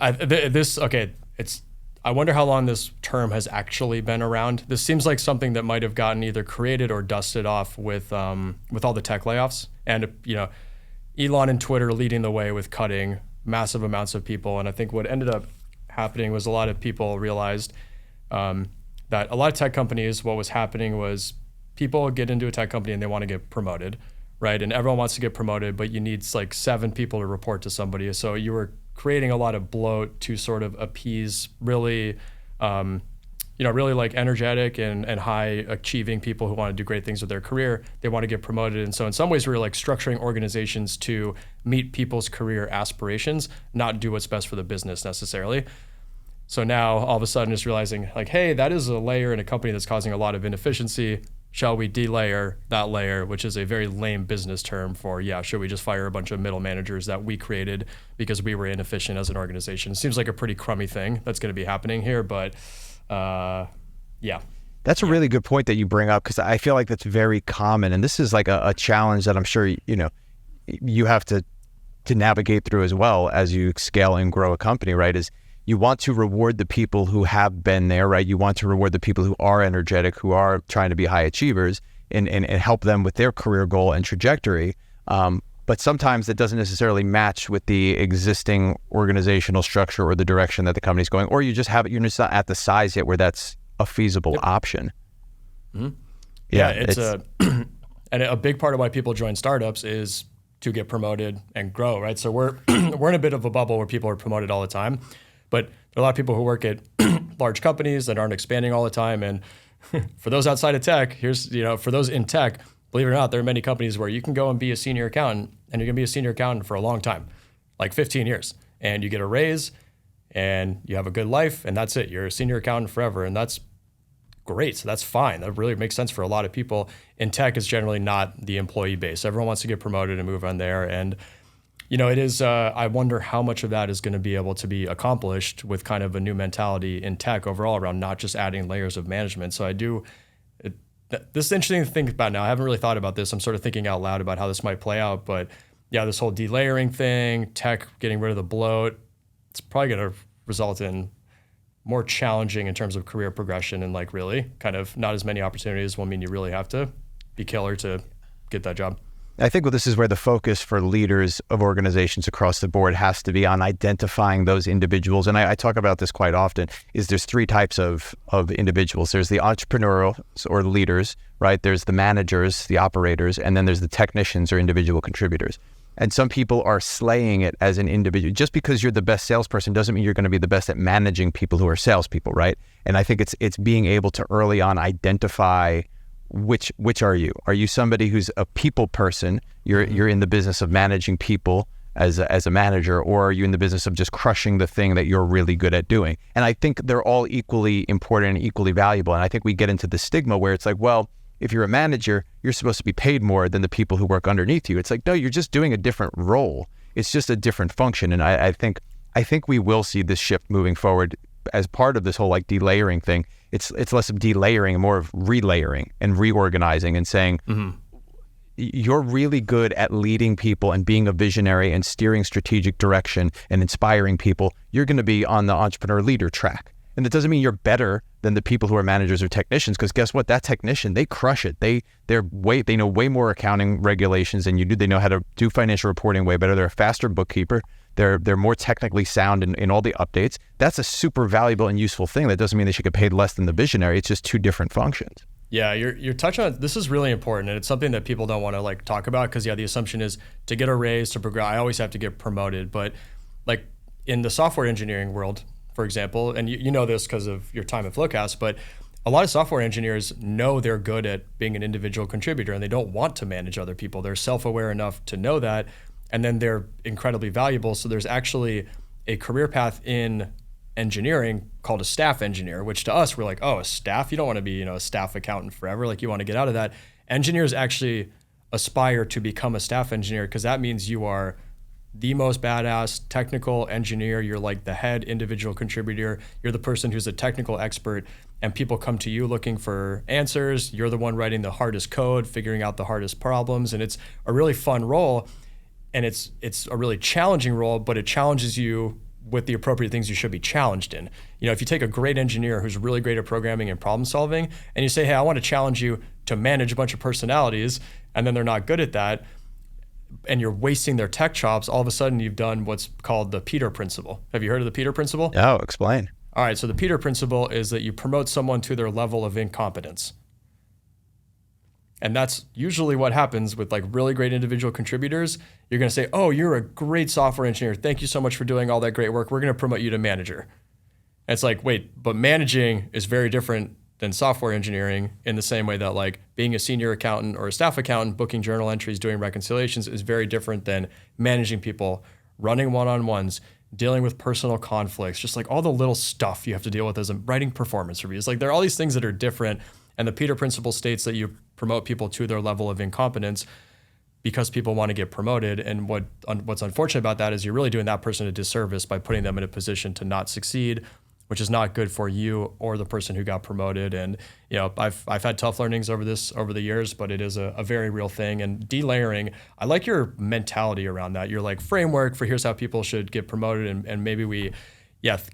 I wonder how long this term has actually been around. This seems like something that might have gotten either created or dusted off with all the tech layoffs, and Elon and Twitter leading the way with cutting massive amounts of people. And I think what ended up happening was a lot of people realized that a lot of tech companies, what was happening was people get into a tech company and they want to get promoted, right? And everyone wants to get promoted, but you need like 7 people to report to somebody. So you were creating a lot of bloat to sort of appease really, really like energetic and high achieving people who want to do great things with their career. They want to get promoted. And so in some ways we were like structuring organizations to meet people's career aspirations, not do what's best for the business necessarily. So now all of a sudden just realizing like, hey, that is a layer in a company that's causing a lot of inefficiency. Shall we delayer that layer, which is a very lame business term for, should we just fire a bunch of middle managers that we created because we were inefficient as an organization? It seems like a pretty crummy thing that's going to be happening here, but That's a really good point that you bring up, because I feel like that's very common. And this is like a challenge that I'm sure, you have to navigate through as well as you scale and grow a company, right? Is you want to reward the people who have been there, right? You want to reward the people who are energetic, who are trying to be high achievers, and help them with their career goal and trajectory. But sometimes it doesn't necessarily match with the existing organizational structure or the direction that the company's going, or you're just not at the size yet where that's a feasible option. Mm-hmm. Yeah, it's and a big part of why people join startups is to get promoted and grow, right? So we're in a bit of a bubble where people are promoted all the time. But there are a lot of people who work at large companies that aren't expanding all the time. And for those outside of tech, for those in tech, believe it or not, there are many companies where you can go and be a senior accountant, and you're going to be a senior accountant for a long time, like 15 years. And you get a raise, and you have a good life, and that's it. You're a senior accountant forever, and that's great. So that's fine. That really makes sense for a lot of people. In tech, it's generally not the employee base. Everyone wants to get promoted and move on there. And it is, I wonder how much of that is going to be able to be accomplished with kind of a new mentality in tech overall around not just adding layers of management. So this is interesting to think about now. I haven't really thought about this. I'm sort of thinking out loud about how this might play out. But this whole delayering thing, tech getting rid of the bloat, it's probably going to result in more challenging in terms of career progression, and like really kind of not as many opportunities will mean you really have to be killer to get that job. I think this is where the focus for leaders of organizations across the board has to be on identifying those individuals. And I talk about this quite often, is there's three types of individuals. There's the entrepreneurial or leaders, right? There's the managers, the operators, and then there's the technicians or individual contributors. And some people are slaying it as an individual. Just because you're the best salesperson doesn't mean you're going to be the best at managing people who are salespeople, right? And I think it's being able to early on identify which are you? Are you somebody who's a people person? You're in the business of managing people as a manager, or are you in the business of just crushing the thing that you're really good at doing? And I think they're all equally important and equally valuable. And I think we get into the stigma where it's like, well, if you're a manager, you're supposed to be paid more than the people who work underneath you. It's like, no, you're just doing a different role. It's just a different function. And I think we will see this shift moving forward as part of this whole like delayering thing. It's less of delayering and more of relayering and reorganizing and saying, you're really good at leading people and being a visionary and steering strategic direction and inspiring people. You're going to be on the entrepreneur leader track. And it doesn't mean you're better than the people who are managers or technicians, because guess what? That technician, they crush it. They know way more accounting regulations than you do. They know how to do financial reporting way better. They're a faster bookkeeper. They're more technically sound in all the updates. That's a super valuable and useful thing. That doesn't mean they should get paid less than the visionary. It's just two different functions. Yeah, you're touching on, this is really important, and it's something that people don't want to like talk about, because the assumption is to get a raise, to progress, I always have to get promoted. But like in the software engineering world, for example, and you know this because of your time at FloQast, but a lot of software engineers know they're good at being an individual contributor and they don't want to manage other people. They're self-aware enough to know that, and then they're incredibly valuable. So there's actually a career path in engineering called a staff engineer, which to us, we're like, oh, a staff? You don't want to be, a staff accountant forever. Like you want to get out of that. Engineers actually aspire to become a staff engineer, because that means you are the most badass technical engineer. You're like the head individual contributor. You're the person who's a technical expert, and people come to you looking for answers. You're the one writing the hardest code, figuring out the hardest problems. And it's a really fun role. And it's a really challenging role, but it challenges you with the appropriate things you should be challenged in. If you take a great engineer who's really great at programming and problem solving, and you say, hey, I want to challenge you to manage a bunch of personalities, and then they're not good at that, and you're wasting their tech chops, all of a sudden you've done what's called the Peter principle. Have you heard of the Peter principle? Oh, explain. All right, so the Peter principle is that you promote someone to their level of incompetence. And that's usually what happens with like really great individual contributors. You're going to say, oh, you're a great software engineer. Thank you so much for doing all that great work. We're going to promote you to manager. And it's like, wait, but managing is very different than software engineering, in the same way that like being a senior accountant or a staff accountant, booking journal entries, doing reconciliations is very different than managing people, running one-on-ones, dealing with personal conflicts, just like all the little stuff you have to deal with as writing performance reviews. Like there are all these things that are different. And the Peter principle states that you promote people to their level of incompetence because people want to get promoted. And what's unfortunate about that is you're really doing that person a disservice by putting them in a position to not succeed, which is not good for you or the person who got promoted. And I've had tough learnings over the years, but it is a very real thing. And delayering, I like your mentality around that. You're like framework for here's how people should get promoted, and maybe we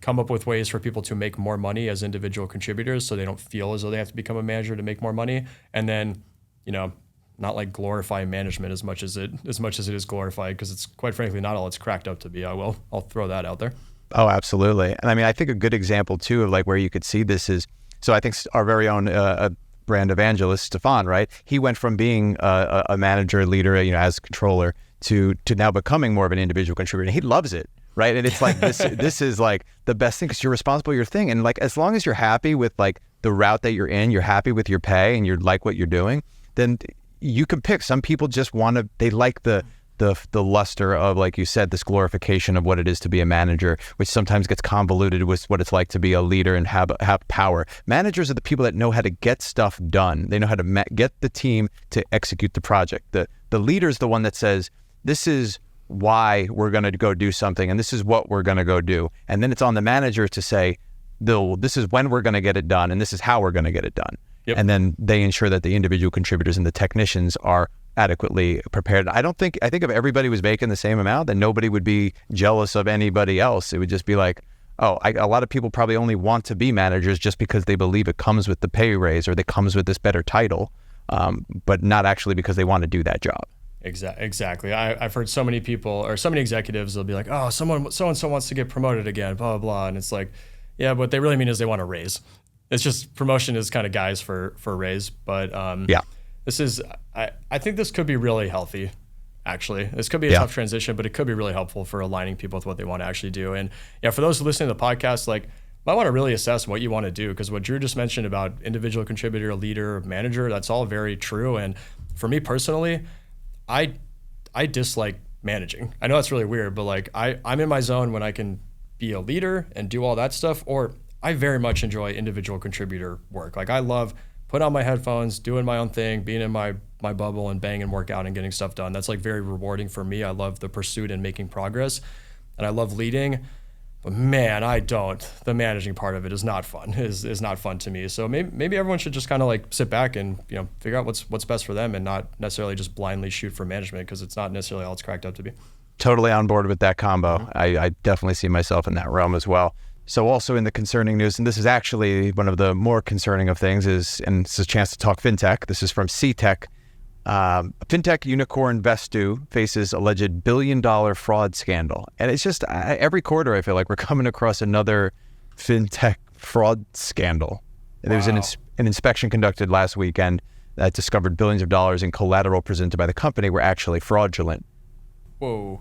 come up with ways for people to make more money as individual contributors, so they don't feel as though they have to become a manager to make more money. And then, not like glorify management as much as it is glorified, because it's quite frankly not all it's cracked up to be. I'll throw that out there. Oh, absolutely. And I mean, I think a good example too of like where you could see this is, so I think our very own brand evangelist, Stefan, right? He went from being a manager, leader, as controller to now becoming more of an individual contributor. He loves it. Right. And it's like, this is like the best thing, because you're responsible for your thing. And like, as long as you're happy with like the route that you're in, you're happy with your pay and you like what you're doing, then you can pick. Some people just they like the luster of, like you said, this glorification of what it is to be a manager, which sometimes gets convoluted with what it's like to be a leader and have power. Managers are the people that know how to get stuff done. They know how to get the team to execute the project. The leader is the one that says, this is why we're going to go do something, and this is what we're going to go do. And then it's on the manager to say, this is when we're going to get it done, and this is how we're going to get it done. Yep. And then they ensure that the individual contributors and the technicians are adequately prepared. I think if everybody was making the same amount, then nobody would be jealous of anybody else. It would just be like, a lot of people probably only want to be managers just because they believe it comes with the pay raise or they comes with this better title, but not actually because they want to do that job. Exactly. I've heard so many people or so many executives, they'll be like, oh, so-and-so wants to get promoted again, blah, blah, blah. And it's like, yeah, what they really mean is they want a raise. It's just promotion is kind of guise for a raise. But this is, I think this could be really healthy, actually. This could be a tough transition, but it could be really helpful for aligning people with what they want to actually do. And yeah, for those listening to the podcast, like, might want to really assess what you want to do, because what Drew just mentioned about individual contributor, leader, manager, that's all very true. And for me personally, I dislike managing. I know that's really weird, but like I'm in my zone when I can be a leader and do all that stuff, or I very much enjoy individual contributor work. Like I love putting on my headphones, doing my own thing, being in my bubble and banging work out and getting stuff done. That's like very rewarding for me. I love the pursuit and making progress, and I love leading. But man, I don't. The managing part of it is not fun. Is not fun to me. So maybe everyone should just kind of like sit back and figure out what's best for them, and not necessarily just blindly shoot for management, because it's not necessarily all it's cracked up to be. Totally on board with that combo. I definitely see myself in that realm as well. So also in the concerning news, and this is actually one of the more concerning of things, and it's a chance to talk fintech. This is from CTech. Fintech unicorn Vesttoo faces alleged billion-dollar fraud scandal. And it's just every quarter I feel like we're coming across another fintech fraud scandal. Wow. There was an inspection conducted last weekend that discovered billions of dollars in collateral presented by the company were actually fraudulent. Whoa.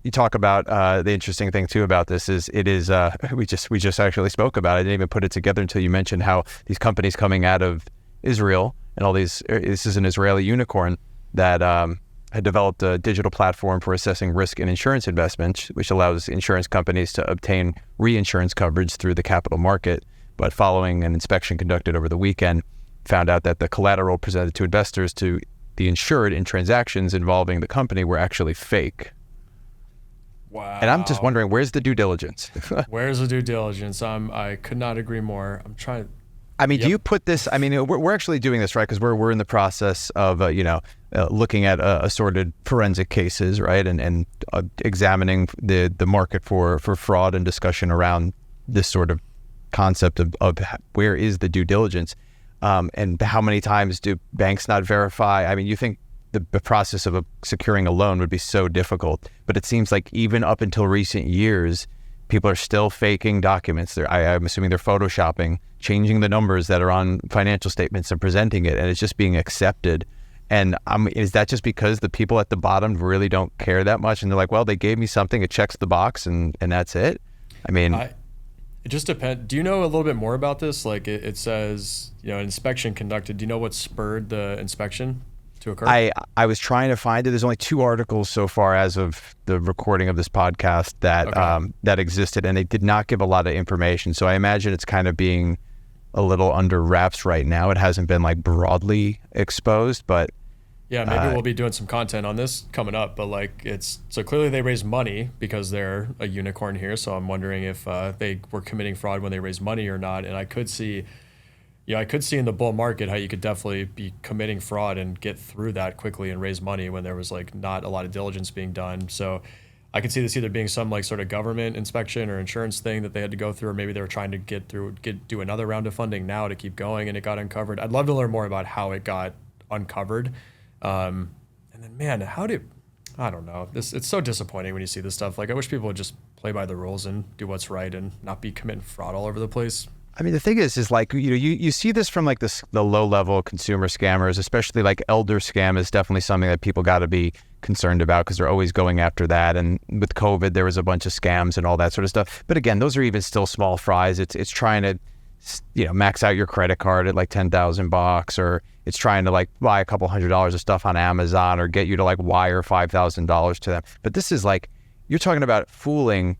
You talk about the interesting thing too about this is we just actually spoke about it. I didn't even put it together until you mentioned how these companies coming out of Israel and all these, this is an Israeli unicorn that had developed a digital platform for assessing risk in insurance investments, which allows insurance companies to obtain reinsurance coverage through the capital market. But following an inspection conducted over the weekend, found out that the collateral presented to investors to the insured in transactions involving the company were actually fake. Wow. And I'm just wondering, where's the due diligence? Where's the due diligence? I could not agree more. I'm trying. I mean, do you put this? I mean, we're actually doing this, right? Because we're in the process of looking at assorted forensic cases, right, and examining the market for fraud and discussion around this sort of concept of where is the due diligence, and how many times do banks not verify? I mean, you think the process of securing a loan would be so difficult, but it seems like even up until recent years, people are still faking documents. I'm assuming they're photoshopping, changing the numbers that are on financial statements and presenting it, and it's just being accepted. And is that just because the people at the bottom really don't care that much, and they're like, well, they gave me something, it checks the box, and that's it? I mean, it just depends. Do you know a little bit more about this? Like it says, an inspection conducted. Do you know what spurred the inspection to occur? I was trying to find it. There's only 2 articles so far as of the recording of this podcast that existed, and they did not give a lot of information. So I imagine it's kind of being a little under wraps right now. It hasn't been like broadly exposed, but yeah, maybe we'll be doing some content on this coming up. But like so clearly they raised money because they're a unicorn here. So I'm wondering if they were committing fraud when they raised money or not. And I could see in the bull market how you could definitely be committing fraud and get through that quickly and raise money when there was like not a lot of diligence being done. So I could see this either being some like sort of government inspection or insurance thing that they had to go through, or maybe they were trying to do another round of funding now to keep going, and it got uncovered. I'd love to learn more about how it got uncovered. And then, man, I don't know. It's so disappointing when you see this stuff. Like, I wish people would just play by the rules and do what's right and not be committing fraud all over the place. I mean, the thing is like, you see this from like the low level consumer scammers, especially like elder scam is definitely something that people got to be concerned about because they're always going after that. And with COVID, there was a bunch of scams and all that sort of stuff. But again, those are even still small fries. It's trying to, max out your credit card at like $10,000, or it's trying to like buy a couple $100s of stuff on Amazon, or get you to like wire $5,000 to them. But this is like, you're talking about fooling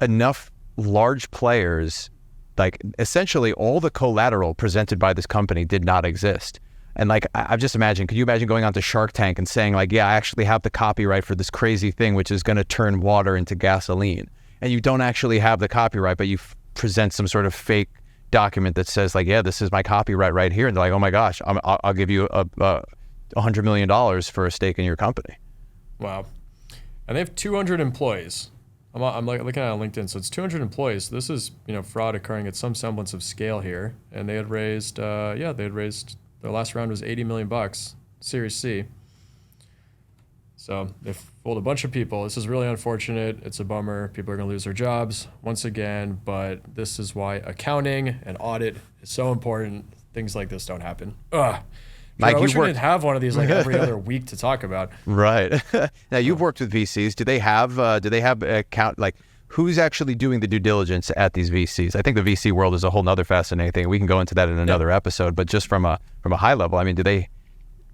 enough large players. Like essentially all the collateral presented by this company did not exist. And like, I've just imagined, could you imagine going onto Shark Tank and saying like, yeah, I actually have the copyright for this crazy thing, which is going to turn water into gasoline. And you don't actually have the copyright, but you present some sort of fake document that says like, yeah, this is my copyright right here. And they're like, oh my gosh, I'll give you $100 million for a stake in your company. Wow. And they have 200 employees. I'm like looking at it on LinkedIn. So it's 200 employees. So this is, fraud occurring at some semblance of scale here. And they had raised, their last round was 80 million bucks, Series C. So they fooled a bunch of people. This is really unfortunate. It's a bummer. People are going to lose their jobs once again. But this is why accounting and audit is so important. Things like this don't happen. Ugh. Mike, I wish we didn't have one of these like every other week to talk about. Right. Now you've worked with VCs. Do they have account, like who's actually doing the due diligence at these VCs? I think the VC world is a whole nother fascinating thing. We can go into that in another episode, but just from a high level, I mean,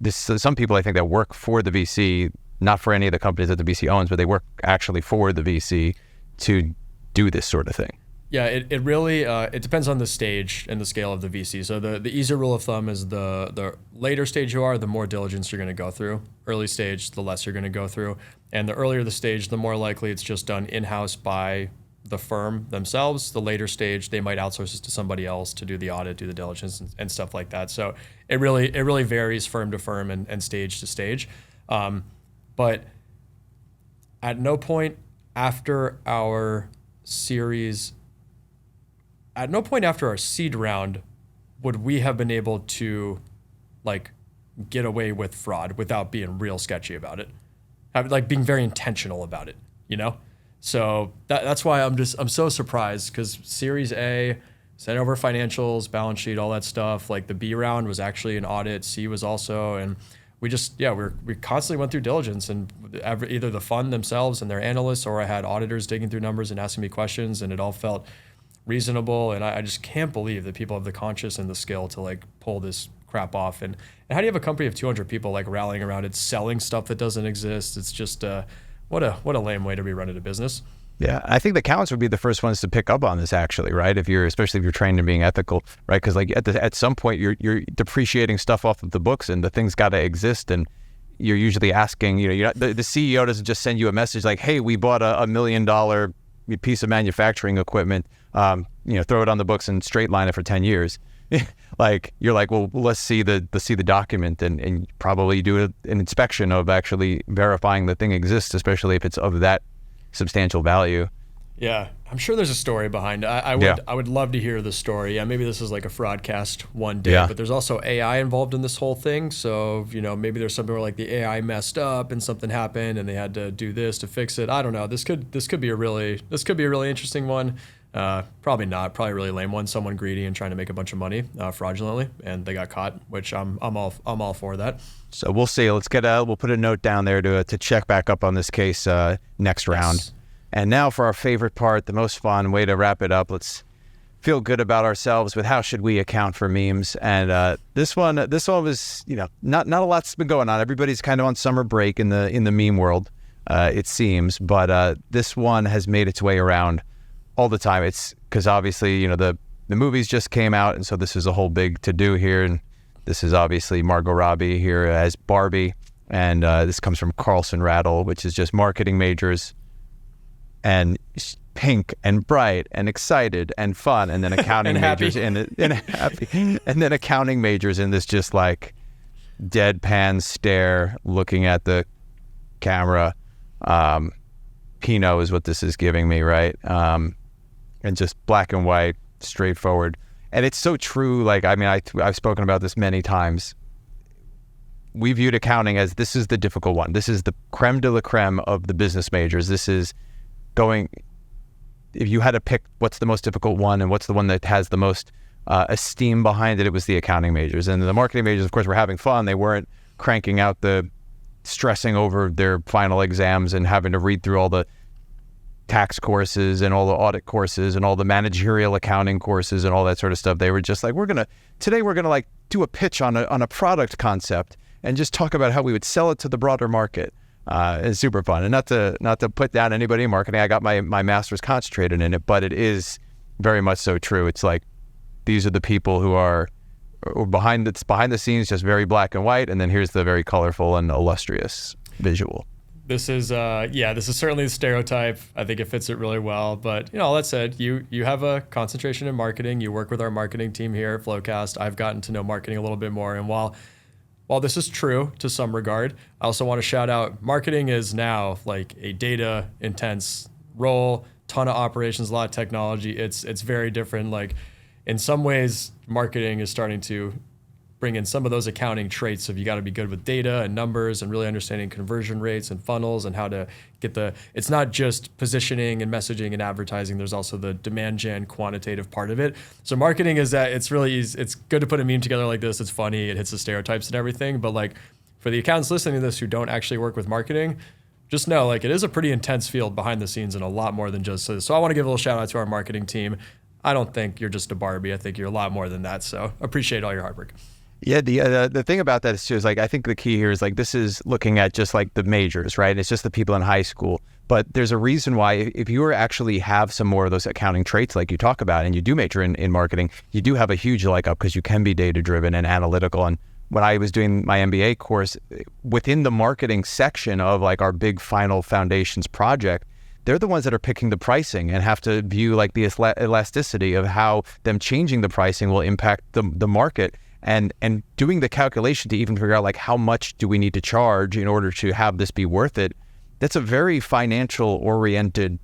some people I think that work for the VC, not for any of the companies that the VC owns, but they work actually for the VC to do this sort of thing. Yeah, it really it depends on the stage and the scale of the VC. So the easier rule of thumb is the later stage you are, the more diligence you're going to go through. Early stage, the less you're going to go through. And the earlier the stage, the more likely it's just done in-house by the firm themselves. The later stage, they might outsource it to somebody else to do the audit, do the diligence, and stuff like that. So it really varies firm to firm and stage to stage. But at no point after our seed round would we have been able to like get away with fraud without being real sketchy about it, like being very intentional about it, So that's why I'm so surprised, because Series A sent over financials, balance sheet, all that stuff. Like the B round was actually an audit, C was also, and we constantly went through diligence, and either the fund themselves and their analysts, or I had auditors digging through numbers and asking me questions, and it all felt reasonable. And I just can't believe that people have the conscience and the skill to like pull this crap off. And how do you have a company of 200 people like rallying around it, selling stuff that doesn't exist? It's just what a lame way to be running a business. Yeah, I think the accountants would be the first ones to pick up on this, actually, right? Especially if you're trained in being ethical, right? Because like at some point you're depreciating stuff off of the books, and the thing's got to exist, and you're usually asking, the CEO doesn't just send you a message like, "Hey, we bought a $1 million piece of manufacturing equipment, throw it on the books and straight line it for 10 years." Like you're like, well, let's see the document, and probably do an inspection of actually verifying the thing exists, especially if it's of that substantial value. Yeah, I'm sure there's a story behind it. I would love to hear the story. Yeah, maybe this is like a fraudcast one day, but there's also AI involved in this whole thing. So, maybe there's something where like the AI messed up and something happened and they had to do this to fix it. I don't know. This could be a really interesting one. Probably not. Probably a really lame one. Someone greedy and trying to make a bunch of money fraudulently, and they got caught. Which I'm all for that. So we'll see. We'll put a note down there to check back up on this case next round. Yes. And now for our favorite part, the most fun way to wrap it up. Let's feel good about ourselves with how should we account for memes. And this one was not a lot's been going on. Everybody's kind of on summer break in the meme world, it seems. But this one has made its way around all the time. It's because obviously, the movies just came out, and so this is a whole big to-do here. And this is obviously Margot Robbie here as Barbie, and this comes from Carlson Rattle, which is just marketing majors, and pink and bright and excited and fun, and then accounting and majors and happy, and then accounting majors in this just like deadpan stare, looking at the camera. Pinot is what this is giving me, right? And just black and white, straightforward. And it's so true. Like, I mean, I've spoken about this many times. We viewed accounting as this is the difficult one. This is the creme de la creme of the business majors. This is if you had to pick what's the most difficult one and what's the one that has the most esteem behind it, it was the accounting majors. And the marketing majors, of course, were having fun. They weren't cranking out stressing over their final exams and having to read through all the tax courses and all the audit courses and all the managerial accounting courses and all that sort of stuff. They were just like, today we're gonna like do a pitch on a product concept and just talk about how we would sell it to the broader market. It's super fun. And not to put down anybody in marketing. I got my master's concentrated in it, but it is very much so true. It's like these are the people who are behind the scenes, just very black and white, and then here's the very colorful and illustrious visual. This is certainly the stereotype. I think it fits it really well. But all that said, you have a concentration in marketing. You work with our marketing team here at FloQast. I've gotten to know marketing a little bit more, and while this is true to some regard, I also want to shout out marketing is now like a data intense role, ton of operations, a lot of technology. It's very different. Like in some ways, marketing is starting to bring in some of those accounting traits of you got to be good with data and numbers and really understanding conversion rates and funnels and how to get it's not just positioning and messaging and advertising. There's also the demand gen quantitative part of it. So marketing is that it's really easy. It's good to put a meme together like this. It's funny. It hits the stereotypes and everything. But like for the accountants listening to this who don't actually work with marketing, just know like it is a pretty intense field behind the scenes and a lot more than just this. So I want to give a little shout out to our marketing team. I don't think you're just a Barbie. I think you're a lot more than that. So appreciate all your hard work. Yeah, the thing about that is too is like I think the key here is like this is looking at just like the majors, right? It's just the people in high school. But there's a reason why if you actually have some more of those accounting traits like you talk about and you do major in marketing, you do have a huge leg up because you can be data driven and analytical. And when I was doing my MBA course, within the marketing section of like our big final foundations project, they're the ones that are picking the pricing and have to view like the elasticity of how them changing the pricing will impact the market. And doing the calculation to even figure out like how much do we need to charge in order to have this be worth it, that's a very financial oriented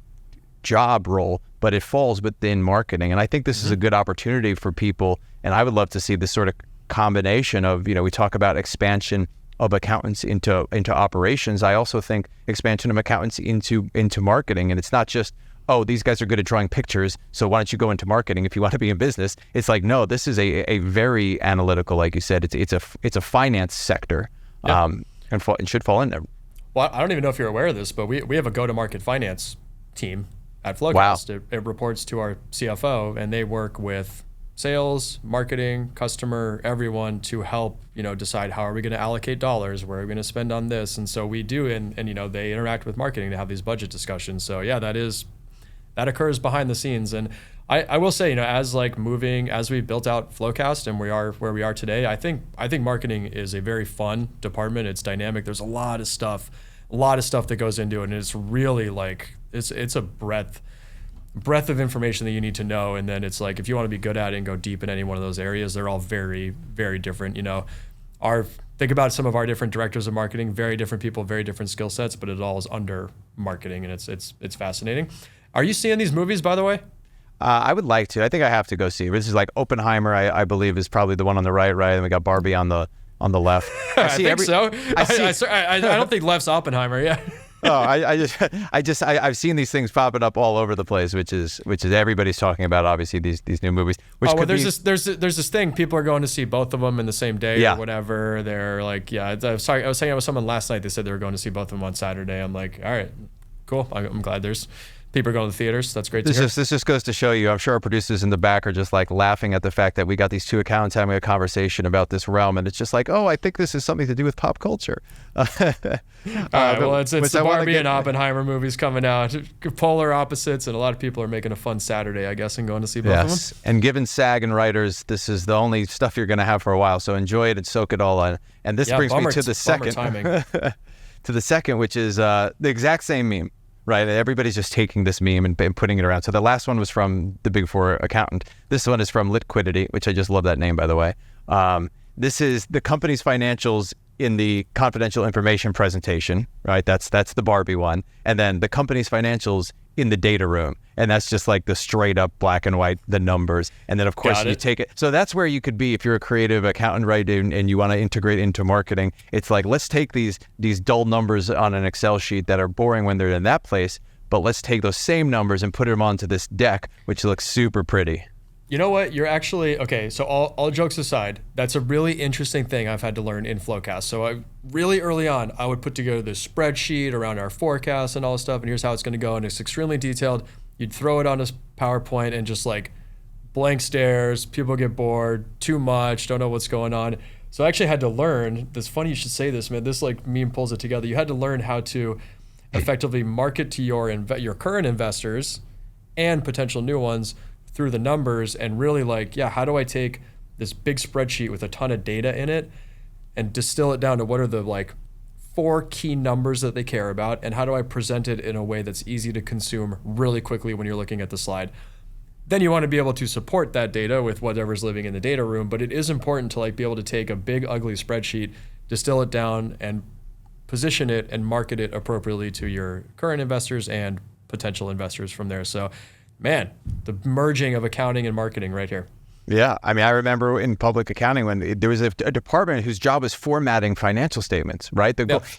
job role, but it falls within marketing. And I think this is a good opportunity for people. And I would love to see this sort of combination of, we talk about expansion of accountants into operations. I also think expansion of accountants into marketing. And it's not just, oh, these guys are good at drawing pictures, so why don't you go into marketing if you want to be in business? It's like, no, this is a very analytical, like you said, it's a finance sector, and should fall in there. Well, I don't even know if you're aware of this, but we have a go-to-market finance team at FloQast. Wow. It reports to our CFO, and they work with sales, marketing, customer, everyone to help, decide how are we going to allocate dollars, where are we going to spend on this, and so we do, and they interact with marketing to have these budget discussions. So yeah, that occurs behind the scenes. And I will say, as we built out FloQast and we are where we are today, I think marketing is a very fun department. It's dynamic. There's a lot of stuff that goes into it. And it's really like, it's a breadth of information that you need to know. And then it's like, if you want to be good at it and go deep in any one of those areas, they're all very, very different. Think about some of our different directors of marketing, very different people, very different skill sets, but it all is under marketing. And it's fascinating. Are you seeing these movies, by the way? I would like to. I think I have to go see. This is like Oppenheimer, I believe, is probably the one on the right, and we got Barbie on the left. I think so. I don't think left's Oppenheimer. Yeah. I've seen these things popping up all over the place, which is everybody's talking about. Obviously, these new movies. There's this thing. People are going to see both of them in the same day or whatever. They're like, I was hanging out with someone last night. They said they were going to see both of them on Saturday. I'm like, all right, cool. I'm glad there's people are going to the theaters. That's great to hear. This just goes to show you, I'm sure our producers in the back are just like laughing at the fact that we got these two accountants having a conversation about this realm. And it's just like, oh, I think this is something to do with pop culture. All right, well, it's the Barbie and Oppenheimer movies coming out. Polar opposites, and a lot of people are making a fun Saturday, I guess, and going to see both of them. And given SAG and writers, this is the only stuff you're going to have for a while. So enjoy it and soak it all in. And this brings me to the second. To the second, which is the exact same meme. Right, everybody's just taking this meme and putting it around. So the last one was from the Big Four accountant. This one is from Liquidity, which I just love that name, by the way. This is the company's financials in the confidential information presentation, right? That's the Barbie one. And then the company's financials in the data room. And that's just like the straight up black and white, the numbers. And then of course you take it. So that's where you could be if you're a creative accountant, right? And you want to integrate into marketing. It's like, let's take these dull numbers on an Excel sheet that are boring when they're in that place, but let's take those same numbers and put them onto this deck, which looks super pretty. You know what? You're actually, okay, so all jokes aside, that's a really interesting thing I've had to learn in FloQast. So really early on, I would put together this spreadsheet around our forecast and all this stuff, and here's how it's going to go, and it's extremely detailed. You'd throw it on a PowerPoint and just like blank stares, people get bored, too much, don't know what's going on. So I actually had to learn, it's funny you should say this, man, this like meme pulls it together. You had to learn how to effectively market to your current investors and potential new ones through the numbers, and really like, how do I take this big spreadsheet with a ton of data in it and distill it down to what are the like 4 key numbers that they care about, and how do I present it in a way that's easy to consume really quickly when you're looking at the slide. Then you want to be able to support that data with whatever's living in the data room, but it is important to like be able to take a big ugly spreadsheet, distill it down, and position it and market it appropriately to your current investors and potential investors from there. So, man, the merging of accounting and marketing right here. Yeah. I mean, I remember in public accounting when there was a department whose job was formatting financial statements, right?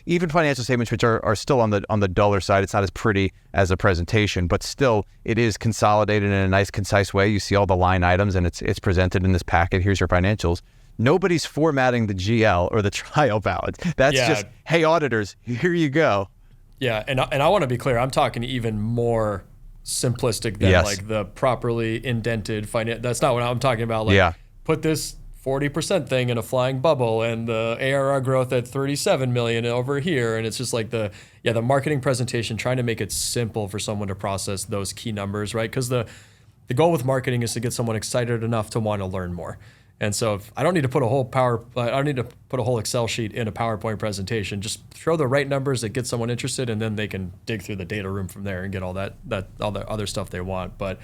Even financial statements, which are still on the duller side. It's not as pretty as a presentation, but still it is consolidated in a nice, concise way. You see all the line items and it's presented in this packet. Here's your financials. Nobody's formatting the GL or the trial balance. That's just, hey, auditors, here you go. Yeah. And I want to be clear. I'm talking even more simplistic than like the properly indented finance. That's not what I'm talking about. Like, put this 40% thing in a flying bubble and the ARR growth at 37 million over here. And it's just like the marketing presentation, trying to make it simple for someone to process those key numbers, right? Because the goal with marketing is to get someone excited enough to want to learn more. And so if I don't need to put a whole Excel sheet in a PowerPoint presentation. Just throw the right numbers that get someone interested, and then they can dig through the data room from there and get all the other stuff they want. But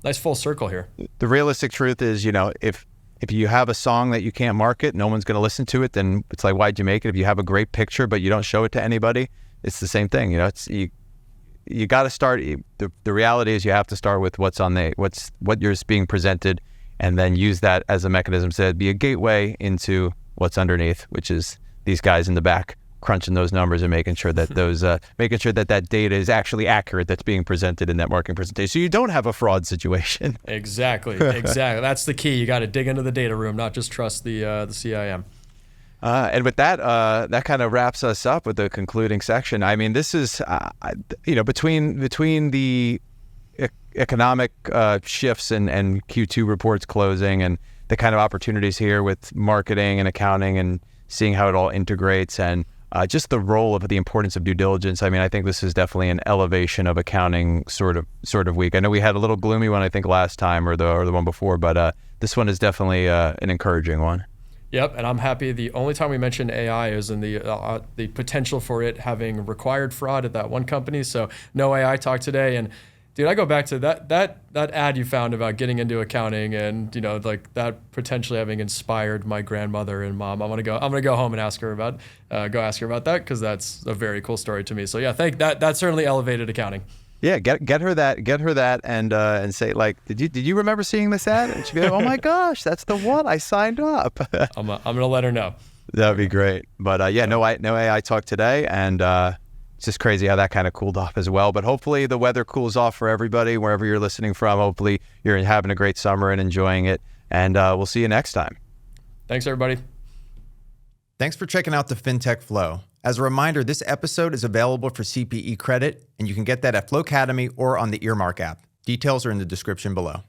nice full circle here. The realistic truth is, if you have a song that you can't market, no one's going to listen to it, then it's like, why'd you make it? If you have a great picture but you don't show it to anybody, it's the same thing. You got to start. The reality is you have to start with what you're being presented, and then use that as a mechanism to be a gateway into what's underneath, which is these guys in the back crunching those numbers and making sure that that data is actually accurate that's being presented in that marketing presentation. So you don't have a fraud situation. Exactly. That's the key. You got to dig into the data room, not just trust the CIM. And with that, that kind of wraps us up with the concluding section. I mean, this is, between the economic shifts and Q2 reports closing and the kind of opportunities here with marketing and accounting and seeing how it all integrates and just the role of the importance of due diligence. I mean, I think this is definitely an elevation of accounting sort of week. I know we had a little gloomy one, I think, last time or the one before, but this one is definitely an encouraging one. Yep, and I'm happy. The only time we mentioned AI is in the potential for it having required fraud at that one company. So no AI talk today. And dude, I go back to that ad you found about getting into accounting and like that potentially having inspired my grandmother and mom. I'm gonna go home and ask her about that, because that's a very cool story to me. So yeah, that certainly elevated accounting. Yeah, get her that, and say, like, did you remember seeing this ad? And she'd be like, oh my gosh, that's the one, I signed up. I'm gonna let her know. That'd be great. But no AI talk today, and it's just crazy how that kind of cooled off as well. But hopefully the weather cools off for everybody wherever you're listening from. Hopefully you're having a great summer and enjoying it. And we'll see you next time. Thanks, everybody. Thanks for checking out the FinTech Flo. As a reminder, this episode is available for CPE credit, and you can get that at FloCademy or on the Earmark app. Details are in the description below.